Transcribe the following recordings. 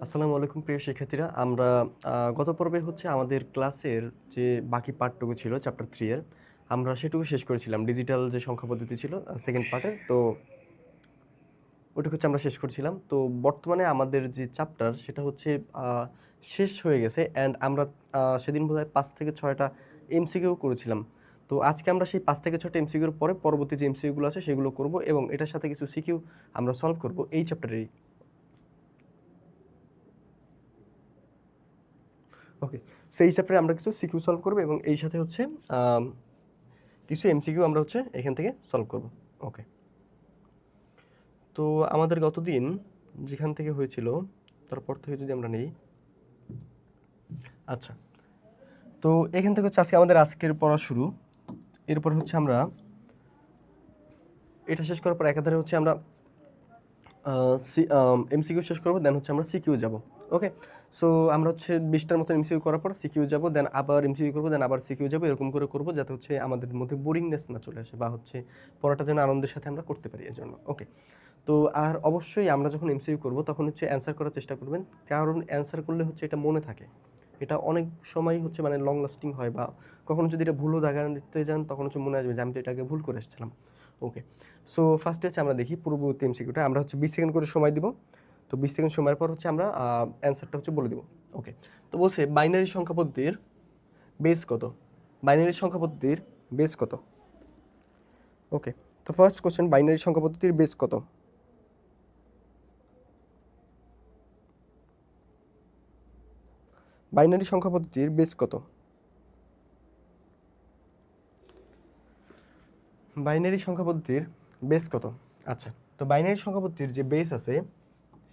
আসসালামু আলাইকুম প্রিয় শিক্ষার্থীরা। আমরা গত পর্বে হচ্ছে আমাদের ক্লাসের যে বাকি পার্টটুকু ছিল চ্যাপ্টার 3 এর, আমরা সেটুকু শেষ করেছিলাম। ডিজিটাল যে সংখ্যা পদ্ধতি ছিল সেকেন্ড পার্টের। তো ওইটুকু হচ্ছে আমরা শেষ করছিলাম। তো বর্তমানে আমাদের যে চ্যাপ্টার সেটা হচ্ছে আ শেষ হয়ে গেছে অ্যান্ড আমরা সেদিন বোধহয় ৫ থেকে ৬ টা এমসিকিউ করেছিলাম। তো আজকে আমরা সেই ৫ থেকে ৬ টা এমসিকিউর পরে পরবর্তী যে এমসিকিউ গুলো আছে সেগুলো করব এবং এটার সাথে কিছু সিকিউ আমরা সলভ করব এই চ্যাপ্টারেরই। ওকে। সো এই চ্যাপ্টারে আমরা কিছু সিকিউ সলভ করব এবং এই সাথে হচ্ছে আম কিছু এমসিকিউ আমরা হচ্ছে এখান থেকে সলভ করব। ওকে। তো আমাদের গতদিন যেখান থেকে হয়েছিল তারপর থেকে যদি আমরা নেই। আচ্ছা। তো এখান থেকে হচ্ছে আজকের পড়া শুরু। এরপর হচ্ছে আমরা এটা শেষ করার পর একাধারে হচ্ছে আমরা এমসিকিউ শেষ করব, দেন হচ্ছে আমরা সিকিউ যাব। ওকে। সো আমরা হচ্ছে 20 টার মতো এমসিকিউ করার পর সিকিউ যাব, দেন আবার এমসিকিউ করব, দেন আবার সিকিউ যাব। এরকম করে করব যাতে হচ্ছে আমাদের মধ্যে বোরিংনেস না চলে আসে বা হচ্ছে পড়াটা যেন আনন্দের সাথে আমরা করতে পারি এজন্য। ওকে। তো আর অবশ্যই আমরা যখন এমসিকিউ করব তখন হচ্ছে অ্যান্সার করার চেষ্টা করবেন। কারণ অ্যান্সার করলে হচ্ছে এটা মনে থাকে। এটা অনেক সময় হচ্ছে মানে লং লাস্টিং হয় বা কখনো যদি এটা ভুলও দাগাতে যান তখন হচ্ছে মনে আসবে যে আমি তো এটা আগে ভুল করে এসেছিলাম। ওকে। সো ফার্স্টে হচ্ছে আমরা দেখি পূর্ববর্তী এমসিকিউটা। আমরা হচ্ছে 20 সেকেন্ড করে সময় দিব। তো 20 সেকেন্ড সময়ের পর হচ্ছে আমরা অ্যান্সারটা হচ্ছে বলে দিব। ওকে। তো বলছে বাইনারি সংখ্যা পদ্ধতির বেস কত? বাইনারি সংখ্যা পদ্ধতির বেস কত? ওকে। তো ফার্স্ট কোশ্চেন, বাইনারি সংখ্যা পদ্ধতির বেস কত? বাইনারি সংখ্যা পদ্ধতির বেস কত? বাইনারি সংখ্যা পদ্ধতির বেস কত? আচ্ছা। তো বাইনারি সংখ্যা পদ্ধতির যে বেস আছে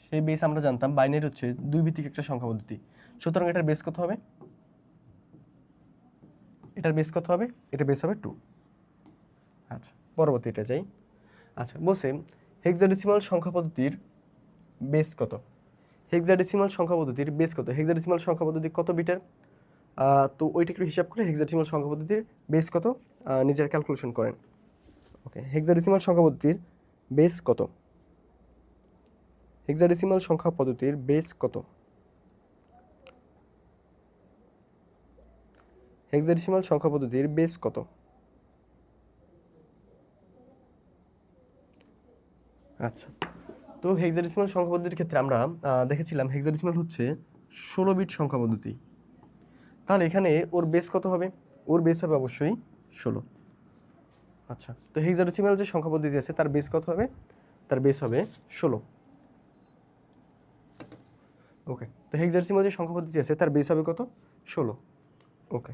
সেই বেস আমরা জানতাম বাইনারি হচ্ছে 2 ভিত্তিক একটা সংখ্যা পদ্ধতি। সুতরাং এটার বেস কত হবে? এটার বেস কত হবে? এটা বেস হবে 2। আচ্ছা, পরবর্তীটা যাই। আচ্ছা, বলছে হেক্সাডেসিমাল সংখ্যা পদ্ধতির বেস কত? হেক্সাডেসিমাল সংখ্যা পদ্ধতির বেস কত? হেক্সাডেসিমাল সংখ্যা পদ্ধতি কত বিটের? তো ওইটা একটু হিসাব করে হেক্সাডেসিমাল সংখ্যা পদ্ধতির বেস কত নিজের ক্যালকুলেশন করেন। ওকে, হেক্সাডেসিমাল সংখ্যা পদ্ধতির বেস কত? হেক্সাডেসিমাল সংখ্যা পদ্ধতির বেস কত? হেক্সাডেসিমাল সংখ্যা পদ্ধতির বেস কত? আচ্ছা। তো হেক্সাডেসিমাল সংখ্যা পদ্ধতির ক্ষেত্রে আমরা দেখেছিলাম হেক্সাডেসিমাল হচ্ছে 16 বিট সংখ্যা পদ্ধতি। তাহলে এখানে ওর বেস কত হবে? ওর বেস হবে অবশ্যই 16। আচ্ছা। তো হেক্সাডেসিমাল যে সংখ্যা পদ্ধতি আছে তার বেস কত হবে? তার বেস হবে 16। ওকে। তো হেক্সাডেসিমাল যে সংখ্যা পদ্ধতি আছে তার বেস হবে কত? 16। ওকে।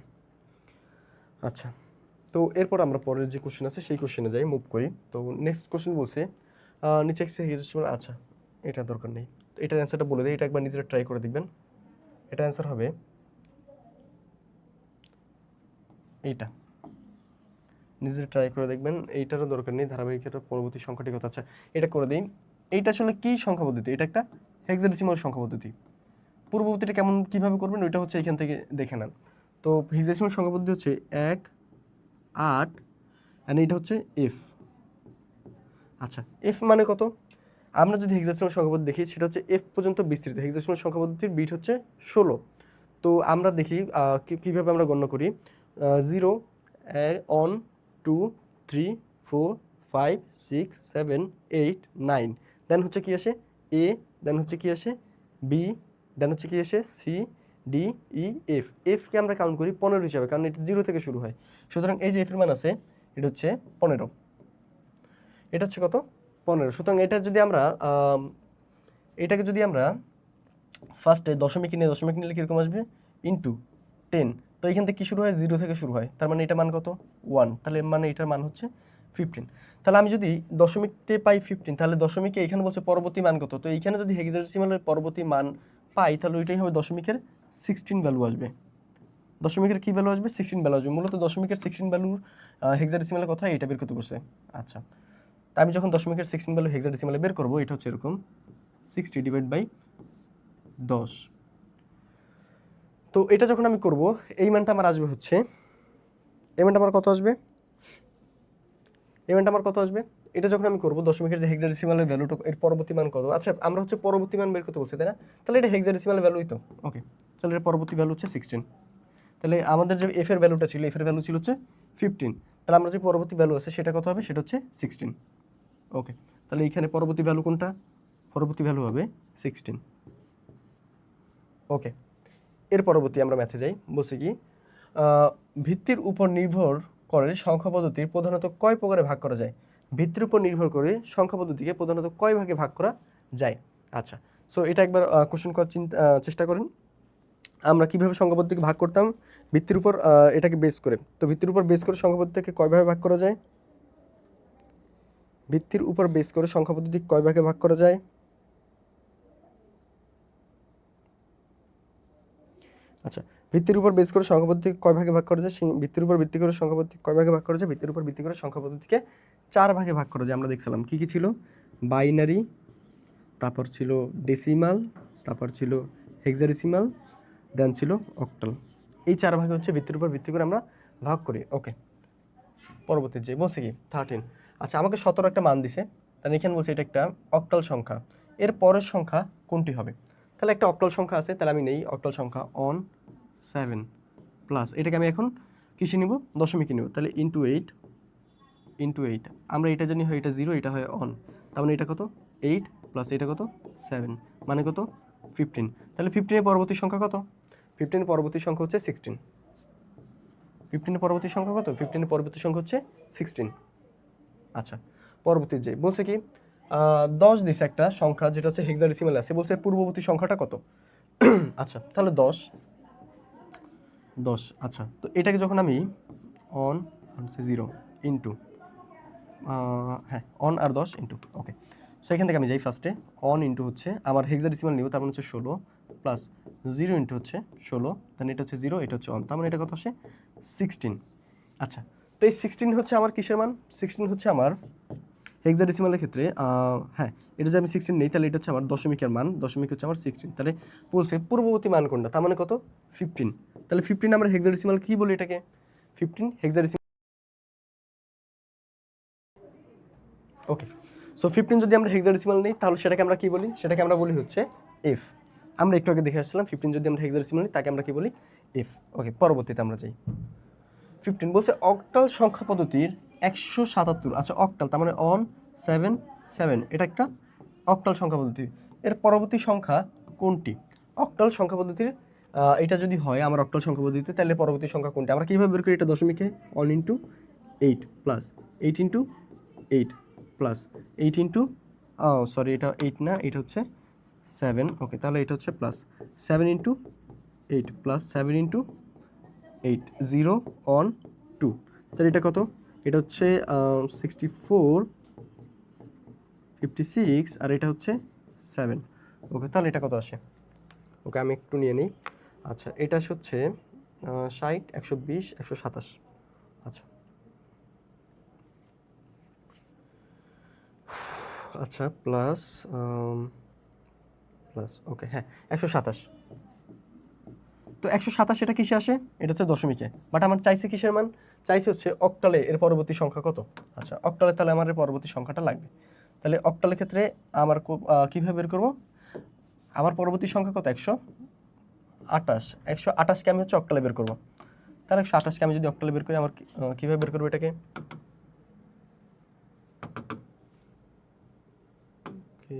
আচ্ছা। তো এরপর আমরা পরের যে কোশ্চেন আছে সেই কোশ্চেনে যাই, মুভ করি। তো নেক্সট কোশ্চেন বলছে নিচে হেক্সাডেসিমাল। আচ্ছা, এটা দরকার নেই। তো এটার অ্যান্সারটা বলে দিই, এটা একবার নিজেরা ট্রাই করে দেখবেন। এটা অ্যান্সার হবে এইটা। নিজে ট্রাই করে দেখবেন। এইটারও দরকার নেই, ধারাবাহিকতার পরবর্তী সংখ্যাটি কত। আচ্ছা, এটা করে দিই। এইটা আসলে কি সংখ্যা পদ্ধতি? এটা একটা হেক্সাডেসিমাল সংখ্যা পদ্ধতি। পূর্ববর্তীটা কিভাবে করবেন ওইটা হচ্ছে এখান থেকে দেখে নেন। তো হেক্সাডেসিমাল সংখ্যা পদ্ধতি হচ্ছে 1, 8 এন্ড এটা হচ্ছে এফ। আচ্ছা, এফ মানে কত? আমরা যদি হেক্সাডেসিমাল সংখ্যা পদ্ধতি দেখি সেটা হচ্ছে এফ পর্যন্ত বিস্তৃত। হেক্সাডেসিমাল সংখ্যা পদ্ধতির বিট হচ্ছে 16। তো আমরা দেখি কিভাবে আমরা গণনা করি। 0, 1, 2, 3, 4, 5, 6, 7, 8, 9, দেন হচ্ছে কি আসে এ, দেন হচ্ছে কি আসে বি, দেন হচ্ছে কি আসে সি, ডি, ই, এফ। এফকে আমরা কাউন্ট করি 15 হিসাবে, কারণ এটা 0 থেকে শুরু হয়। সুতরাং এই যে এফের মান আছে এটা হচ্ছে 15। এটা হচ্ছে কত? 15। সুতরাং এটাকে যদি আমরা ফার্স্টে দশমিক নিলে কীরকম আসবে? ইন্টু 10। তো এখান থেকে কি শুরু হয়? 0 থেকে শুরু হয়। তার মানে এটার মান কত? 1। তাহলে মানে এটার মান হচ্ছে 15। তাহলে আমি যদি দশমিকতে পাই 15, তাহলে দশমিকে এখানে বলছে পরবর্তী মান কত? তো এইখানে যদি হেক্সাডেসিমালের পরবর্তী মান পাই তাহলে ওইটাই হবে দশমিকের 16 ভ্যালু আসবে। দশমিকের কি ভ্যালু আসবে? 16 ভ্যালু আসবে। মূলত দশমিকের 16 ভ্যালু হেক্সাডেসিমালের কথা এটা বের করতে বলছে। আচ্ছা, তা আমি যখন দশমিকের 16 ভ্যালু হেক্সাডেসিমালে বের করব, এটা হচ্ছে এরকম 60 ডিভাইড বাই 10। তো এটা যখন আমি করব এই মানটা আমার আসবে হচ্ছে, এই মানটা আমার কত আসবে? এটা যখন আমি করবো দশমিকের যে হেক্সাডেসিমালের ভ্যালুটা এর পরবর্তী মান কত, আচ্ছা আমরা হচ্ছে পরবর্তী মান বের করতে বলছি তাই না, তাহলে এটা হেক্সাডেসিমালের ভ্যালুই তো। ওকে, তাহলে এর পরবর্তী ভ্যালু হচ্ছে 16। তাহলে আমাদের যে এফ এর ভ্যালুটা ছিল, এফ এর ভ্যালু ছিল হচ্ছে 15, তাহলে আমরা যে পরবর্তী ভ্যালু আছে সেটা কত হবে, সেটা হচ্ছে 16। ওকে, তাহলে এইখানে পরবর্তী ভ্যালু কোনটা, পরবর্তী ভ্যালু হবে 16। ওকে, এর পরবর্তী আমরা ম্যাথে যাই। বলছি কি ভিত্তির উপর নির্ভর করে সংখ্যা পদ্ধতির প্রধানত কয় প্রকারে ভাগ করা যায়, ভিত্তির উপর নির্ভর করে সংখ্যা পদ্ধতিকে প্রধানত কয় ভাগে ভাগ করা যায়। আচ্ছা, সো এটা একবার কোশ্চেন করার চেষ্টা করেন। আমরা কিভাবে সংখ্যা পদ্ধতিকে ভাগ করতাম, ভিত্তির উপর এটাকে বেস করে। তো ভিত্তির উপর বেস করে সংখ্যা পদ্ধতিকে কয় ভাগে ভাগ করা যায়, ভিত্তির উপর বেস করে সংখ্যা পদ্ধতি কয় ভাগে ভাগ করা যায়। আচ্ছা, ভিত্তির উপর বেস করে সংখ্যা পদ্ধতিকে কয় ভাগে ভাগ করা যায়, ভিত্তির উপর ভিত্তি করে সংখ্যা পদ্ধতি কয় ভাগে ভাগ করা যায়, ভিত্তির উপর ভিত্তি করে সংখ্যা পদ্ধতিকে 4 ভাগে ভাগ করা যায়। আমরা দেখছিলাম কি কি ছিল, বাইনারি, তারপর ছিল ডেসিমাল, তারপর ছিল হেক্সাডেসিমাল, দেন ছিল অক্টাল। এই 4 ভাগে হচ্ছে ভিত্তির উপর ভিত্তি করে আমরা ভাগ করি। ওকে, পরবর্তী যে বলছে কি 13। আচ্ছা, আমাকে 17 একটা মান দিছে, তাহলে এখানে বলছে এটা একটা অক্টাল সংখ্যা, এর পরের সংখ্যা কোনটি হবে। তাহলে একটা অক্টাল সংখ্যা আছে, তাহলে আমি নেই অক্টাল সংখ্যা অন 7 প্লাস, এটাকে আমি এখন কিসে নিব, দশমিকে নিব। তাহলে ইন্টু 8, আমরা এটা জানি হয় এটা 0, এটা হয় অন, তার মানে এটা কত 8 প্লাস এটা কত 7, মানে কত 15। তাহলে 15 এর পরবর্তী সংখ্যা কত, 15 এর পরবর্তী সংখ্যা হচ্ছে 16। 15 এর পরবর্তী সংখ্যা কত, 15 এর পরবর্তী সংখ্যা হচ্ছে 16। আচ্ছা, পরবর্তী যে বলছে কি 10 দিছে একটা সংখ্যা যেটা হচ্ছে হেক্সাডেসিমাল আছে, বলছে পূর্ববর্তী সংখ্যাটা কত। আচ্ছা, তাহলে 10। আচ্ছা, তো এটাকে যখন আমি অন হচ্ছে 0 ইন্টু হ্যাঁ অন আর 10 ইন্টু, ওকে, সো এখান থেকে আমি যাই ফার্স্টে অন ইন্টু হচ্ছে আমার হেক্সাডেসিমাল নিব, তার মানে হচ্ছে 16 প্লাস 0 ইন্টু হচ্ছে 16, তাহলে এটা হচ্ছে 0, এটা হচ্ছে অন, তার মানে এটা কত আসে 16। আচ্ছা, তো এই 16 হচ্ছে আমার কিসের মান, 16 হচ্ছে আমার হেক্সাডেসিমালের ক্ষেত্রে হ্যাঁ এটা যদি আমি 16 নেই তাহলে এটা হচ্ছে আমার দশমিকের মান, দশমিক হচ্ছে আমার 16, তাহলে বলছে পূর্ববর্তী মান কোনটা, তার মানে কত 15। তাহলে 15 আমরা হেক্সাডেসিমাল কি বলি এটাকে, 15 হেক্সাডেসিমাল। ওকে, সো 15 যদি আমরা হেক্সাডেসিমাল নিই তাহলে সেটাকে আমরা কি বলি, সেটাকে আমরা বলি হচ্ছে এফ। আমরা একটু আগে দেখে আসলাম 15 যদি আমরা হেক্সাডেসিমাল নিই তাকে আমরা কি বলি এফ। ওকে, পরবর্তীতে আমরা যাই 15 বলছে অক্টাল সংখ্যা পদ্ধতির 177। আচ্ছা, অক্টাল তার মানে অন 7 7, এটা একটা অক্টাল সংখ্যা পদ্ধতি, এর পরবর্তী সংখ্যা কোনটি। অক্টাল সংখ্যা পদ্ধতির এটা যদি হয় আমার অক্টাল সংখ্যা পদ্ধতিতে, তাহলে পরবর্তী সংখ্যা কোনটি, আমরা কীভাবে বের করি, এটা দশমিকে 1 into 8 plus 8 into 8 plus 8 into sorry এটা 8 না, এটা হচ্ছে 7। ওকে, তাহলে এটা হচ্ছে plus 7 into 8 plus 7 into 8 0 on 2, তাহলে এটা কত, এটা হচ্ছে 64 56 আর এটা হচ্ছে 7। ওকে, তাহলে এটা কত আসে, ওকে আমি একটু নিয়ে নিই। আচ্ছা, এটা হচ্ছে 60 120 127। আচ্ছা আচ্ছা প্লাস প্লাস ওকে হ্যাঁ 127। তো 127 এটা কিসে আসে, এটা হচ্ছে দশমিকে, বাট আমার চাইছে কিসের মান, চাইছে হচ্ছে অক্টালে এর পরবর্তী সংখ্যা কত। আচ্ছা, অক্টালে তাহলে আমার এর পরবর্তী সংখ্যাটা লাগবে, তাহলে অক্টালের ক্ষেত্রে আমার কীভাবে বের করব, আমার পরবর্তী সংখ্যা কত 128, 128কে আমি হচ্ছে অক্টালে বের করবো, তাহলে 128কে আমি যদি অক্টালে বের করি আমার কীভাবে বের করবো এটাকে, ওকে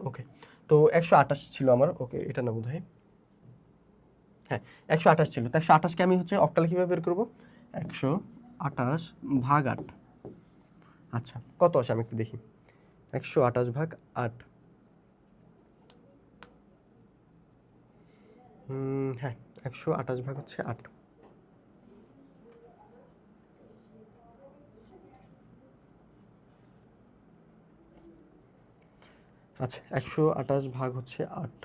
ওকে, তো 128 ছিল আমার, ওকে এটা না বোধ হয়, হ্যাঁ 128 ছিল, তো 128কে আমি হচ্ছে অক্টালে কীভাবে বের করবো, 128 ভাগ 8। আচ্ছা, কত আসে আমি একটু দেখি, 128 ভাগ 8, হ্যাঁ 128 ভাগ হচ্ছে 8। আচ্ছা, 128 ভাগ হচ্ছে 8,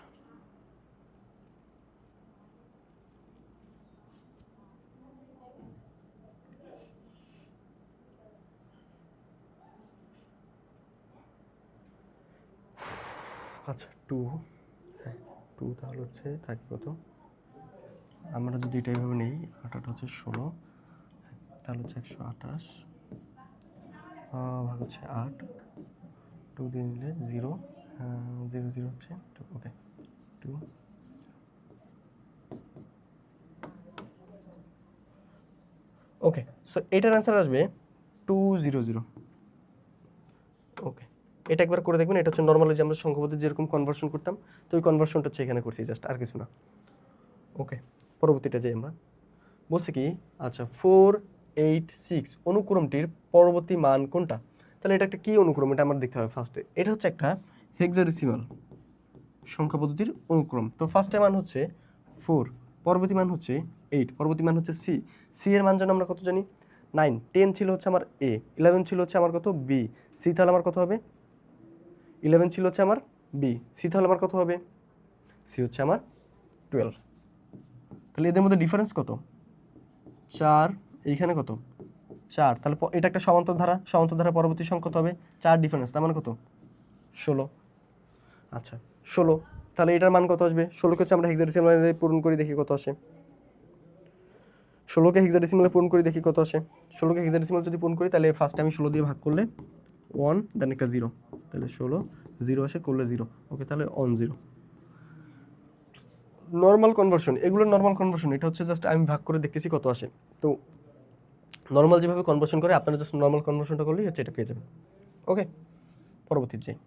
আচ্ছা 2, হ্যাঁ 2 তাহলে হচ্ছে থাকে কত আমরা যদি এটা এইভাবে নিই, 8 হচ্ছে 16, তাহলে হচ্ছে 128 ভাগ হচ্ছে 8, 2 দিয়ে নিলে 0, 0 0 হচ্ছে 2, ওকে 2। ওকে, সো এটার অ্যান্সার আসবে 200। ওকে, এটা একবার করে দেখবেন। এটা হচ্ছে নর্মালি যে আমরা সংখ্যা পদ্ধতি যেরকম কনভার্সন করতাম, তো ওই কনভার্সনটা হচ্ছে এখানে করছি, জাস্ট আর কিছু না। ওকে, পরবর্তীটা যাই আমরা। বলছে কি, আচ্ছা 4 8 6 অনুক্রমটির পরবর্তী মান কোনটা? তাহলে এটা একটা কি অনুক্রম, এটা আমার দেখতে হবে ফার্স্টে। এটা হচ্ছে একটা হেক্সাডেসিমাল সংখ্যা পদ্ধতির অনুক্রম। তো ফার্স্টে মান হচ্ছে 4, পরবর্তী মান হচ্ছে 8, পরবর্তী মান হচ্ছে সি। সি এর মান যেন আমরা কত জানি? 9, 10 ছিল হচ্ছে আমার এ, 11 ছিল হচ্ছে আমার কত? বি। সি তাহলে আমার কত হবে? 11 ছিল হচ্ছে আমার বি, সি তাহলে আমার কত হবে? সি হচ্ছে আমার 12। তাহলে এদের মধ্যে ডিফারেন্স কত? 4, এইখানে কত? 4। তাহলে এটা একটা সমান্তর ধারা, সমান্তর ধারা পরবর্তী সংখ্যা কত হবে? 4 ডিফারেন্স, তার মানে কত? 16। আচ্ছা 16, তাহলে এটার মান কত আসবে? 16কে হচ্ছে আমরা হেক্সাডেসিমালে পূরণ করে দেখি কত আসে। 16কে হেক্সাডেসিমালে পূরণ করে দেখি কত আসে। 16কে হেক্সাডেসিমাল যদি পূরণ করি, তাহলে ফার্স্টে আমি 16 দিয়ে ভাগ করলে 1, দেন একটা 0, তাহলে 16 0 আসে, করলে 0। ওকে, তাহলে অন 0। নর্মাল কনভার্সন, এগুলো নর্মাল কনভার্সন। এটা হচ্ছে জাস্ট আমি ভাগ করে দেখতেছি কত আসে। তো নর্মাল যেভাবে কনভার্সন করে, আপনারা জাস্ট নর্মাল কনভার্সনটা করলেই হচ্ছে এটা পেয়ে যাবেন। ওকে, পরবর্তী যাই।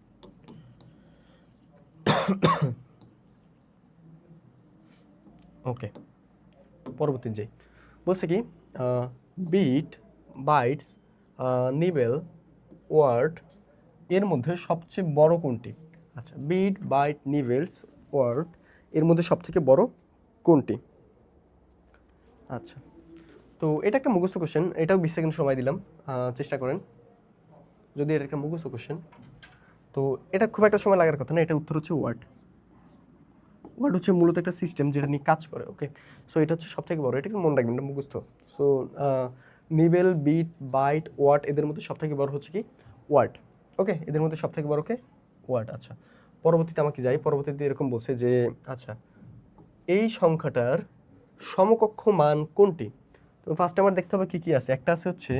ওকে, পরবর্তী যাই। বলছে কি, বিট, বাইটস, নিবেল, ওয়ার্ড এর মধ্যে সবচেয়ে বড় কোনটি? আচ্ছা, বিট, বাইট, নিবেলস, ওয়ার্ড এর মধ্যে সবথেকে বড় কোনটি? আচ্ছা, তো এটা একটা মুখস্থ কোশ্চেন, এটাও 20 সেকেন্ড সময় দিলাম, চেষ্টা করেন। যদি এটা একটা মুখস্থ কোশ্চেন, তো এটা খুব একটা সময় লাগার কথা না। এটার উত্তর হচ্ছে ওয়ার্ড। ওয়ার্ড হচ্ছে মূলত একটা সিস্টেম যেটা নিয়ে কাজ করে। ওকে, সো এটা হচ্ছে সবথেকে বড়, এটাকে মনে রাখবেন, এটা মুখস্থ। So nibble, bit, byte, word এদের মধ্যে সবথেকে বড় হচ্ছে কি? ওয়ার্ড। ওকে, এদের মধ্যে সবথেকে বড় কে? ওয়ার্ড। আচ্ছা, পরবর্তীতে আমাকে যাই। পরবর্তীতে এরকম বলছে যে, আচ্ছা এই সংখ্যাটার সমকক্ষ মান কোনটি? তো ফার্স্ট আমার দেখতে হবে কি কি আছে। একটা আছে হচ্ছে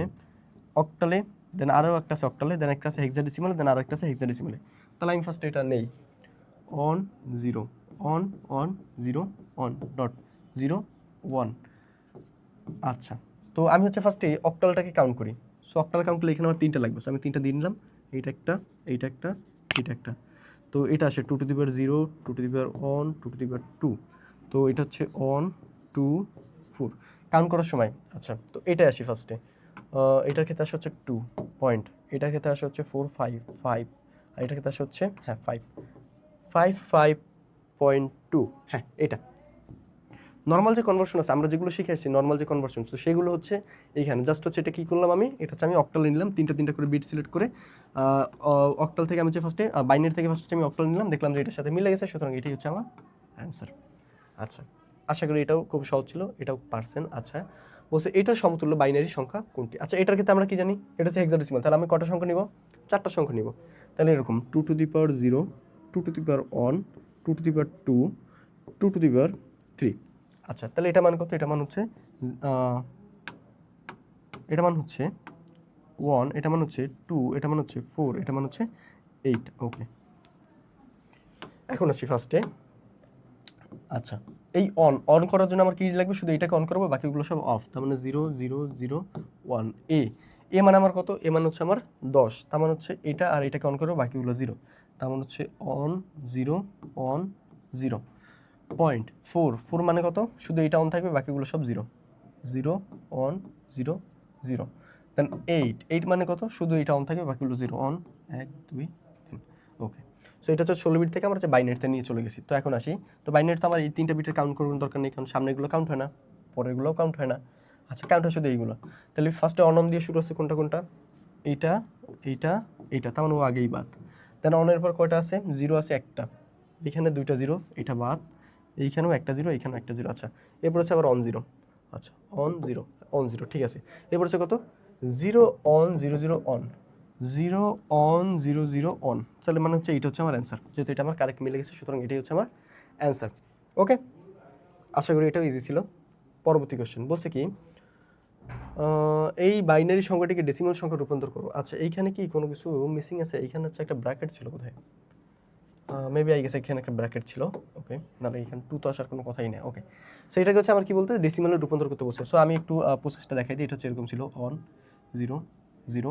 অক্টালে, দেন আরও একটা আছে অক্টালে, দেন একটা আছে হেক্সাডেসিমালে, দেন আরও একটা আছে হেক্সাডেসিমালে। তাহলে আমি ফার্স্ট এটা নেই, অন 0, অন 0, অন ডট 0 1। আচ্ছা, তো আমি হচ্ছে ফার্স্টে অক্টালটাকে কাউন্ট করি। সো অক্টাল কাউন্ট করলে এখানে আমার 3টা লাগবে। সো আমি 3টা দিয়ে নিলাম, এইটা একটা, এইটা একটা, এইটা একটা। তো এটা আসে 2 to the power 0, 2 to the power 1, 2 to the power 2। তো এটা হচ্ছে 1 2 4 কাউন্ট করার সময়। আচ্ছা, তো এটাই আসি ফার্স্টে। এটার ক্ষেত্রে আসে হচ্ছে 2 পয়েন্ট, এটার ক্ষেত্রে আসে হচ্ছে 4 5 5, আর এটার ক্ষেত্রে আসে হচ্ছে 5 5 5.2। হ্যাঁ, এটা নর্মাল যে কনভার্সন আছে, আমরা যেগুলো শিখে আসছি নর্মাল যে কনভার্সন, তো সেগুলো হচ্ছে এইখানে জাস্ট হচ্ছে এটা কী করলাম আমি, এটা হচ্ছে আমি অক্টাল নিলাম, 3টা করে বিট সিলেক্ট করে অক্টাল থেকে আমি হচ্ছে ফার্স্টে বাইনারি থেকে ফার্স্টে আমি অক্টাল নিলাম, দেখলাম যে এটার সাথে মিলে গেছে, সুতরাং এটাই হচ্ছে আমার অ্যান্সার। আচ্ছা, আশা করি এটাও খুব সহজ ছিল, এটাও পারছেন। আচ্ছা, বলছে এটার সমতুল্য বাইনারি সংখ্যা কোনটি? আচ্ছা, এটার ক্ষেত্রে আমরা কি জানি? এটা হচ্ছে হেক্সাডেসিমাল, তাহলে আমি কটা সংখ্যা নিব? 4টা সংখ্যা নিব। তাহলে এরকম 2 to the power 0, 2 to the power 1, 2 to the power 2, 2 to the power 3। আচ্ছা, তাহলে এটা মান কত? এটা মান হচ্ছে 1, এটা মান হচ্ছে 2, এটা মান হচ্ছে 4, এটা মান হচ্ছে 8। ওকে, এখন আসি ফার্স্টে। আচ্ছা, এই অন করার জন্য আমার কি লাগবে? শুধু এটাকে অন করবো, বাকিগুলো সব অফ। তার মানে 0 0 0 1। এ মানে আমার কত? এ মানে হচ্ছে আমার 10। তার মানে হচ্ছে এটা আর এটাকে অন করবো, বাকিগুলো 0। তার মানে হচ্ছে অন 0 অন 0 পয়েন্ট 4 মানে কত? শুধু এটা অন থাকবে, বাকিগুলো সব 0 0 অন 0 0। দেন 8 মানে কত? শুধু এটা অন থাকবে, বাকিগুলো 0 অন 1 2 3। ওকে, সো এটা হচ্ছে 16 বিট থেকে আমরা হচ্ছে বাইনারিতে নিয়ে চলে গেছি। তো এখন আসি, তো বাইনারিতে আমার এই 3টা বিটের কাউন্ট করবার দরকার নেই, কারণ সামনেগুলো কাউন্ট হয় না, পরেরগুলোও কাউন্ট হয় না। আচ্ছা, কাউন্ট হয় শুধু এইগুলো। তাহলে ফার্স্টে অন দিয়ে শুরু হচ্ছে কোনটা কোনটা? এইটা, এইটা, এইটা, তার মানে ও আগেই বাদ। দেন অনের পর কয়টা আছে? 0 আছে একটা, এখানে 2টা 0, এটা বাদ, এইখানেও একটা 0, এইখানেও একটা 0। আচ্ছা, এরপর হচ্ছে আবার অন 0। আচ্ছা, অন 0 অন 0, ঠিক আছে। এরপর হচ্ছে কত? 0 অন 0 0 অন 0 অন 0 0 অন। তাহলে মানে হচ্ছে এইটা হচ্ছে আমার অ্যান্সার, যেহেতু এটা আমার কারেক্ট মিলে গেছে, সুতরাং এটাই হচ্ছে আমার অ্যান্সার। ওকে, আশা করি এটাও ইজি ছিল। পরবর্তী কোশ্চেন বলছে কি এই বাইনারি সংখ্যাটিকে ডেসিমাল সংখ্যা রূপান্তর করো। আচ্ছা এইখানে কি কোনো কিছু মিসিং আছে? এইখানে হচ্ছে একটা ব্র্যাকেট ছিল বোধহয়, মেবি আই গেস এখানে একটা ব্র্যাকেট ছিল। ওকে, নাহলে এখানে 2 তো আসার কোনো কথাই নেই। ওকে, সো এটাকে হচ্ছে আমার কি বলতে ডেসিমালে রূপান্তর করতে বলছে। সো আমি একটু প্রসেসটা দেখাই দিই। এটা হচ্ছে এরকম ছিল 1 0 0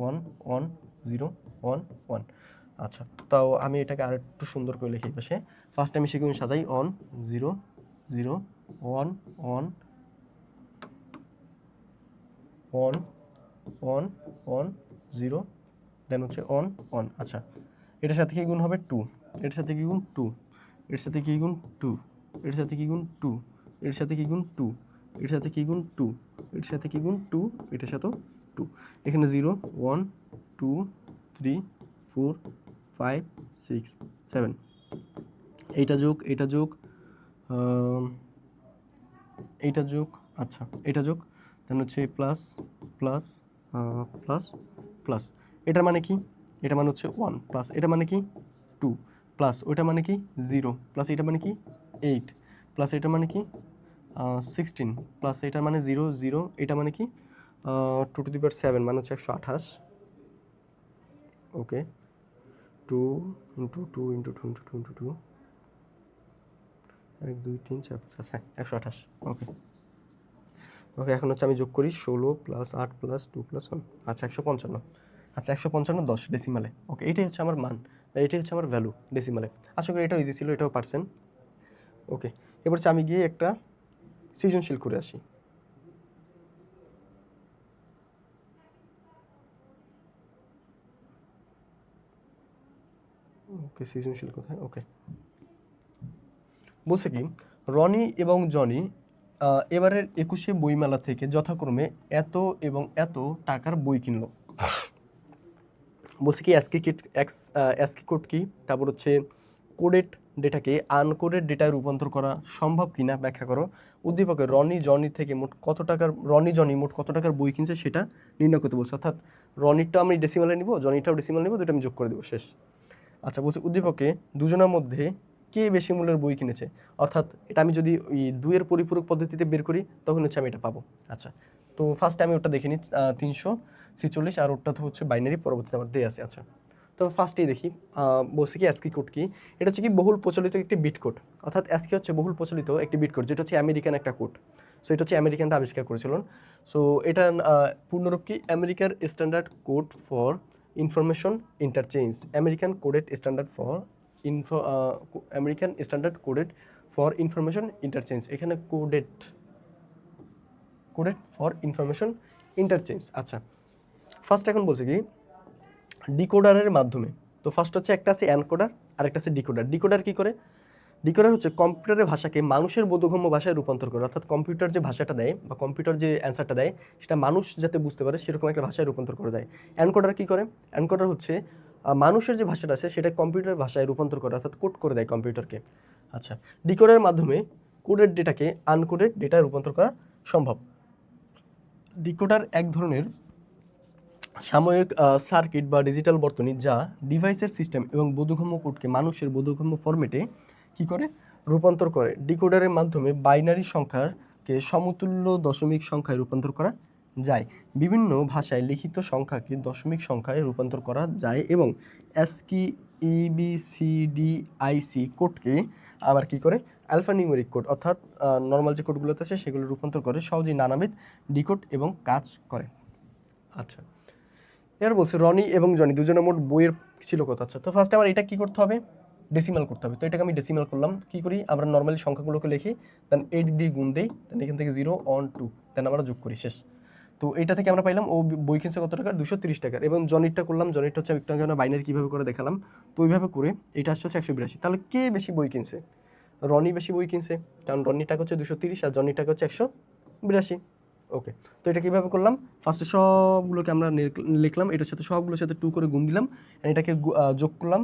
1 1 0 1 1। আচ্ছা, তাও আমি এটাকে আর একটু সুন্দর করে লিখি পাশে। ফার্স্ট আমি সেগুলো সাজাই 1 0 0 1 1 1 1 1 0, দেন হচ্ছে 1 1। আচ্ছা, এটার সাথে কি গুণ হবে 2, এটার সাথে কি গুণ 2, এর সাথে কি গুণ 2, এর সাথে কি গুণ 2, এর সাথে কি গুণ 2, এর সাথে কি গুণ 2, এর সাথে কি গুণ 2, এটার সাথেও 2। এখানে 0 1 2 3 4 5 6 7, এইটা যোগ এইটা যোগ এইটা যোগ, আচ্ছা এটা যোগ, দেন হচ্ছে প্লাস প্লাস প্লাস প্লাস। এটার মানে কি? এটা মানে হচ্ছে 1 প্লাস এটা মানে কি 2 প্লাস ওইটা মানে কি 0 প্লাস এটা মানে কি 8 প্লাস এটা মানে কি 16 প্লাস এটা মানে 0 0, এটা মানে কি 2 টু দি পাওয়ার 7 মানে হচ্ছে 128। ওকে, 2 ইন্টু 2 ইন্টু 2 ইন্টু 2 ইন্টু 2, 1 2 3 4 5 হ্যাঁ 128। ওকে ওকে, এখন হচ্ছে আমি যোগ করি 16 প্লাস 8 প্লাস 2 প্লাস 1, আচ্ছা 155। আচ্ছা 155 10 ডেসিমালে। ওকে, এটাই হচ্ছে আমার মান, এটাই হচ্ছে আমার ভ্যালু ডেসিমালে। আশা করি এটাও ইজি ছিল, এটাও পারছেন। ওকে, এবার হচ্ছে আমি গিয়ে একটা সৃজনশীল করে আসি। ওকে, সৃজনশীল কোথায়? ওকে, বলছে কি রনি এবং জনি এবারের 21শে বইমেলা থেকে যথাক্রমে এত এবং এত টাকার বই কিনলো। বলছে কি অ্যাসকি কোড কি, তারপর হচ্ছে কোডেড ডেটাকে আনকোডেড ডেটায় রূপান্তর করা সম্ভব কিনা ব্যাখ্যা করো। উদ্দীপকে রনি জনি মোট কত টাকার বই কিনছে সেটা নির্ণয় করতে বলছে। অর্থাৎ রনিরটা আমি ডেসিমালে নিব, জনিটাও ডেসিমাল নিব, দুটো আমি যোগ করে দেবো, শেষ। আচ্ছা, বলছে উদ্দীপকে দুজনের মধ্যে কে বেশি মূল্যের বই কিনেছে। অর্থাৎ এটা আমি যদি ওই 2-এর পরিপূরক পদ্ধতিতে বের করি তখন হচ্ছে আমি এটা পাবো। আচ্ছা, তো ফার্স্টে আমি ওটা দেখে নিই 346, আর ওটা তো হচ্ছে বাইনারি, পরবর্তীতে আমার দিয়ে আছে। আচ্ছা, তো ফার্স্টেই দেখি বলছে কি অ্যাসকি কোড কি। এটা হচ্ছে কি বহুল প্রচলিত একটি বিট কোড। অর্থাৎ অ্যাসকি হচ্ছে বহুল প্রচলিত একটি বিট কোড, যেটা হচ্ছে আমেরিকান একটা কোড। সো এটা হচ্ছে আমেরিকানরা আবিষ্কার করেছিলেন। সো এটা পূর্ণরূপ কি আমেরিকার standard code for information interchange, American coded standard for American standard coded for information interchange. এখানে কোডেড ফর ইনফরমেশন ইন্টারচেঞ্জ। আচ্ছা, ফার্স্ট এখন বলছে কি ডিকোডারের মাধ্যমে। তো ফার্স্ট হচ্ছে একটা আছে এনকোডার আর একটা আছে ডিকোডার। ডিকোডার কি করে? ডিকোডার হচ্ছে কম্পিউটারের ভাষাকে মানুষের বোধগম্য ভাষায় রূপান্তর করে। অর্থাৎ কম্পিউটার যে ভাষাটা দেয় বা কম্পিউটার যে অ্যান্সারটা দেয় সেটা মানুষ যাতে বুঝতে পারে সেরকম একটা ভাষায় রূপান্তর করে দেয়। এনকোডার কি করে? এনকোডার হচ্ছে মানুষের যে ভাষাটা আছে সেটা কম্পিউটার ভাষায় রূপান্তর করে, অর্থাৎ কোড করে দেয় কম্পিউটারকে। আচ্ছা, ডিকোডারের মাধ্যমে কোডেড ডেটাকে আনকোডেড ডেটায় রূপান্তর করা সম্ভব। ডিকোডার এক ধরনের সাময়িক সার্কিট বা ডিজিটাল বর্তনী যা ডিভাইসের সিস্টেম এবং বোধগম্য কোডকে মানুষের বোধগম্য ফরম্যাটে কি করে রূপান্তর করে। ডিকোডারের মাধ্যমে বাইনারি সংখ্যাকে সমতুল্য দশমিক সংখ্যায় রূপান্তর করা যায়। বিভিন্ন ভাষায় লিখিত সংখ্যাকে দশমিক সংখ্যায় রূপান্তর করা যায় এবং অ্যাসকি EBCDIC কোডকে আবার কি করে অ্যালফানিউমেরিক কোড, অর্থাৎ নর্মাল যে কোডগুলোতে আছে সেগুলো রূপান্তর করে সহজেই নানাবিধ ডিকোড এবং কাজ করে। আচ্ছা, এবার বলছে রনি এবং জনি দুজনের মোট বইয়ের ছিল কত। আচ্ছা, তো ফার্স্টে আমার এটা কি করতে হবে? ডেসিমাল করতে হবে। তো এটাকে আমি ডেসিমাল করলাম। কি করি? আমরা নর্মালি সংখ্যাগুলোকে লিখি, দেন 8 দিয়ে গুণ দেই, দেন এখান থেকে 0 1 2, দেন আমরা যোগ করি, শেষ। তো এটা থেকে আমরা পাইলাম ও বই কিনছে কত টাকা? 230 টাকার। এবং জনিরটা করলাম, জনিরটা হচ্ছে একটু আগে বাইনারি কীভাবে করে দেখালাম। তো ওইভাবে করে এটা আসছে হচ্ছে 182। তাহলে কে বেশি বই কিনছে? রনি বেশি বই কিনছে, কারণ রনির টাকা হচ্ছে 230 আর জনির টাকা হচ্ছে 182। ওকে, তো এটা কীভাবে করলাম? ফার্স্টে সবগুলোকে আমরা লিখলাম, এটার সাথে সবগুলোর সাথে 2 করে গুণ দিলাম, এটাকে যোগ করলাম,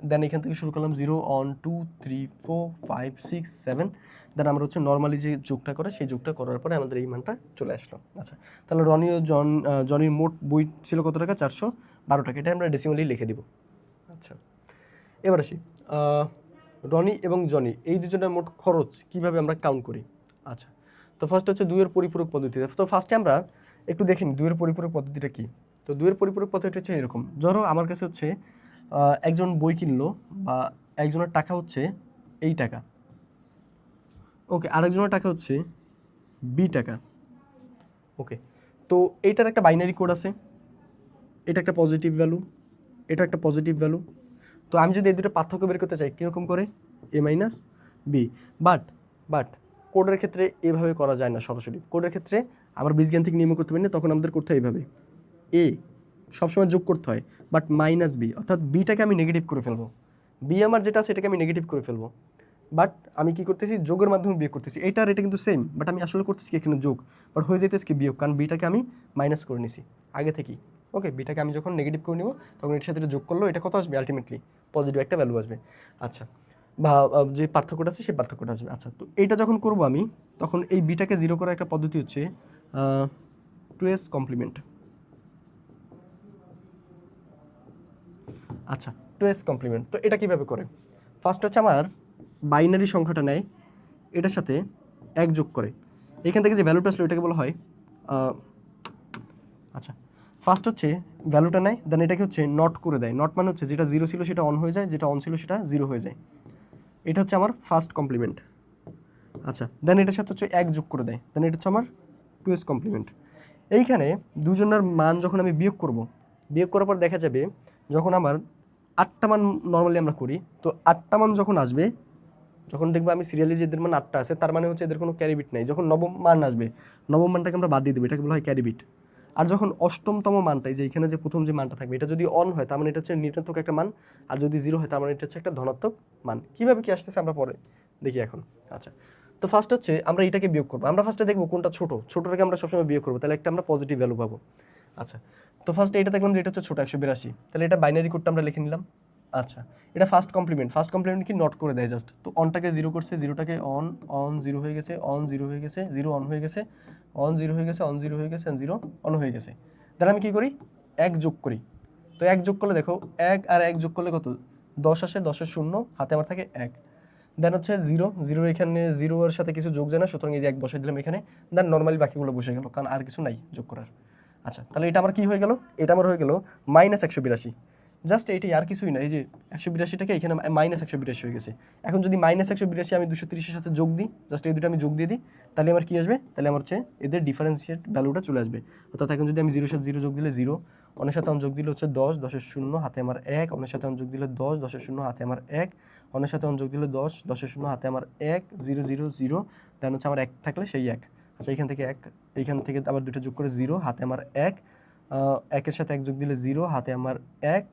দেন এখান থেকে শুরু করলাম 0 1 2 3 4 5 6 7, দেন আমরা হচ্ছে নর্মালি যে যোগটা করে সেই যোগটা করার পরে আমাদের এই মানটা চলে আসলো। আচ্ছা, তাহলে রনি ও জনির মোট বই ছিল কত টাকা? 412 টাকা। এটা আমরা ডেসিমালি লিখে দিব। আচ্ছা, এবার আসি রনি এবং জনি এই দুজনের মোট খরচ কিভাবে আমরা কাউন্ট করি। আচ্ছা, তো ফার্স্ট হচ্ছে দুইয়ের পরিপূরক পদ্ধতি। তো ফার্স্টে আমরা একটু দেখি দুইয়ের পরিপূরক পদ্ধতিটা কি। তো দুইয়ের পরিপূরক পদ্ধতি হচ্ছে এরকম, ধরো আমার কাছে হচ্ছে একজন বই কিনলো বা একজনের টাকা হচ্ছে এই টাকা, ওকে, আরেকজনের টাকা হচ্ছে বি টাকা, ওকে। তো এইটার একটা বাইনারি কোড আছে, এটা একটা পজিটিভ ভ্যালু, এটা একটা পজিটিভ ভ্যালু। তো আমি যদি এই দুটো পার্থক্য বের করতে চাই কীরকম করে, এ মাইনাস বি, বাট কোডের ক্ষেত্রে এভাবে করা যায় না সরাসরি। কোডের ক্ষেত্রে আমার বীজগাণিতিক নিয়ম করতে পারি না, তখন আমাদের করতে হয় এইভাবে, এ সবসময় যোগ করতে হয়, বাট মাইনাস বি, অর্থাৎ বিটাকে আমি নেগেটিভ করে ফেলবো, বি আমার যেটা আছে এটাকে আমি নেগেটিভ করে ফেলবো, বাট আমি কি করতেছি যোগের মাধ্যমে বিয়োগ করতেছি। এটা আর এটা কিন্তু সেম, বাট আমি আসলে করতেছি এখানে যোগ, বাট হয়ে যেতেছে কি বিয়োগ, কারণ বিটাকে আমি মাইনাস করে নিছি আগে থেকেই। ওকে, বিটাকে আমি যখন নেগেটিভ করে নিব তখন এটার সাথে যোগ করলেও এটা কত আসবে, আলটিমেটলি পজিটিভ একটা ভ্যালু আসবে। আচ্ছা, বা যে পার্থক্যটা আছে সেই পার্থক্যটা আসবে। আচ্ছা, তো এইটা যখন করব আমি, তখন এই বিটাকে জিরো করার একটা পদ্ধতি হচ্ছে 2s কমপ্লিমেন্ট। আচ্ছা, 2s কমপ্লিমেন্ট, তো এটা কীভাবে করে, ফার্স্ট হচ্ছে আমার বাইনারি সংখ্যাটা নেয়, এটার সাথে এক যোগ করে, এখান থেকে যে ভ্যালুটা আসলো এটাকে বলা হয়, আচ্ছা, ফার্স্ট হচ্ছে ভ্যালুটা নেয়, দেন এটাকে হচ্ছে নট করে দেয়। নট মানে হচ্ছে যেটা জিরো ছিল সেটা অন হয়ে যায়, যেটা অন ছিল সেটা জিরো হয়ে যায়। এটা হচ্ছে আমার ফার্স্ট কমপ্লিমেন্ট। আচ্ছা, দেন এটার সাথে হচ্ছে এক যোগ করে দেয়, দেন এটা হচ্ছে আমার 2s কমপ্লিমেন্ট। এইখানে দুজনের মান যখন আমি বিয়োগ করব, বিয়োগ করার পর দেখা যাবে যখন আমার 8টা মান নর্মালি আমরা করি, তো 8টা মান যখন আসবে, যখন দেখবো আমি সিরিয়ালি যে এদের মান 8টা আছে, তার মানে হচ্ছে এদের কোনো ক্যারিবিট নাই। যখন নবম মান আসবে, নবম মানটাকে আমরা বাদ দিয়ে দেবো, এটাকে বলা হয় ক্যারিবিট। আর যখন অষ্টমতম মানটাই, যে এখানে যে প্রথম যে মানটা থাকবে, এটা যদি অন হয় তার মানে এটা হচ্ছে ঋণাত্মক একটা মান, আর যদি জিরো হয় তার মানে এটা হচ্ছে একটা ধনাত্মক মান। কীভাবে কি আসতেছে আমরা পরে দেখি এখন। আচ্ছা, তো ফার্স্ট হচ্ছে আমরা এটাকে বিয়োগ করবো, আমরা ফার্স্টে দেখবো কোনটা ছোটো, ছোটোটাকে আমরা সবসময় বিয়োগ করবো, তাহলে একটা আমরা পজিটিভ ভ্যালু পাবো। আচ্ছা, তো ফার্স্টে এটা দেখলাম যে এটা হচ্ছে ছোটো 182, তাহলে এটা বাইনারি কোডটা আমরা লিখে নিলাম। আচ্ছা, এটা ফার্স্ট কমপ্লিমেন্ট, ফার্স্ট কমপ্লিমেন্ট কি নট করে দেয় জাস্ট, তো অনটাকে জিরো করছে, জিরোটাকে অন, অন জিরো হয়ে গেছে, অন জিরো হয়ে গেছে, জিরো অন হয়ে গেছে, অন জিরো হয়ে গেছে, অন জিরো হয়ে গেছে, জিরো অন হয়ে গেছে। তাহলে আমি কী করি, এক যোগ করি। তো এক যোগ করলে দেখো, এক আর এক যোগ করলে কত, 10 আসে, 10-এর শূন্য, হাতে আমার থাকে এক। দেন হচ্ছে জিরো, জিরো এখানে জিরোর সাথে কিছু যোগ যায় না, সুতরাং এই যে এক বসে দিলাম এখানে, দেন নর্মালি বাকিগুলো বসে গেল, কারণ আর কিছু নাই যোগ করার। আচ্ছা, তাহলে এটা আমার কি হয়ে গেল, এটা আমার হয়ে গেল -182। জাস্ট এইটাই, আর কিছুই না, এই যে 182টাকে এখানে -182 হয়ে গেছে। এখন যদি -182 আমি 230-এর সাথে যোগ দিই, জাস্ট এই দুটো আমি যোগ দিয়ে দিই, তাহলে আমার কি আসবে, তাহলে আমার হচ্ছে এদের ডিফারেন্সিয়েট ভ্যালুটা চলে আসবে। অর্থাৎ এখন যদি আমি 0-এর সাথে 0 যোগ দিলে 0, অনের সাথে অন যোগ দিলে হচ্ছে 10, 10-এর শূন্য, হাতে আমার 1, অনের সাথে অন যোগ দিলে 10, 10-এর শূন্য, হাতে আমার 1, অনের সাথে অন যোগ দিলে 10, 10-এর শূন্য, হাতে আমার 1, 0, 0, 0, দেন হচ্ছে আমার 1 থাকলে সেই 1। আচ্ছা, এইখান থেকে 1, এইখান থেকে আবার দুটো যোগ করে 0, হাতে আমার 1, 1-এর সাথে 1 যোগ দিলে 0, হাতে আমার 1,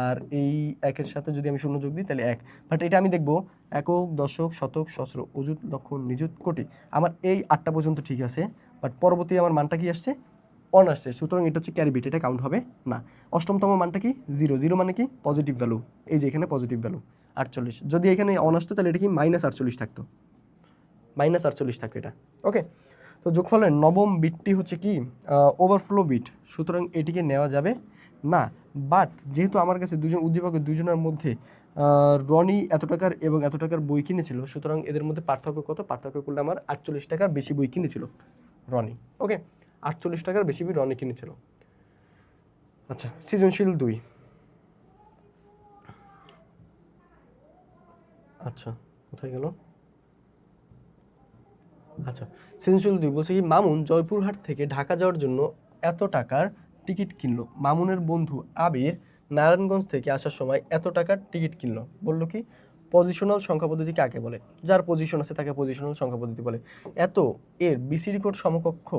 আর এই 1-এর সাথে যদি আমি শূন্য যোগ দিই তাহলে 1। বাট এটা আমি দেখবো একক, দশক, শতক, সহস্র, অযুত, লক্ষ, নিযুত, কোটি, আমার এই 8টা পর্যন্ত ঠিক আছে, বাট পরবর্তী আমার মানটা কি আসছে, অন আসছে, সুতরাং এটা হচ্ছে ক্যারিবিট, এটা কাউন্ট হবে না। অষ্টমতম মানটা কি, 0, 0 মানে কি পজিটিভ ভ্যালু, এই যে এখানে পজিটিভ ভ্যালু 48, যদি এখানে অন আসতো তাহলে এটা কি -48 থাকতো, -48 থাকতো এটা। ওকে, তো যোগফলের নবম বিটটি হচ্ছে কি ওভারফ্লো বিট, সুতরাং এটিকে নেওয়া যাবে না। বাট যেহেতু আমার কাছে দুজন উদ্দীপকের দুজনের মধ্যে রনি এত টাকার এবং এত টাকার বই কিনেছিল, সুতরাং এদের মধ্যে পার্থক্য কত, পার্থক্য করলে আমার 48 টাকার বেশি বই কিনেছিল রনি। ওকে, 48 টাকার বেশি বই রনি কিনেছিল। আচ্ছা, সৃজনশীল 2। আচ্ছা, কোথায় গেল, আচ্ছা, সৃজনশীল 2 বলছে কি, মামুন জয়পুরহাট থেকে ঢাকা যাওয়ার জন্য এত টাকার টিকিট কিনলো। মামুনের বন্ধু আবির নারায়ণগঞ্জ থেকে আসার সময় এত টাকার টিকিট কিনলো। বললো কি, পজিশনাল সংখ্যা পদ্ধতি কাকে বলে, যার পজিশন আছে তাকে পজিশনাল সংখ্যা পদ্ধতি বলে। এত এর বিসিডি কোড সমকক্ষ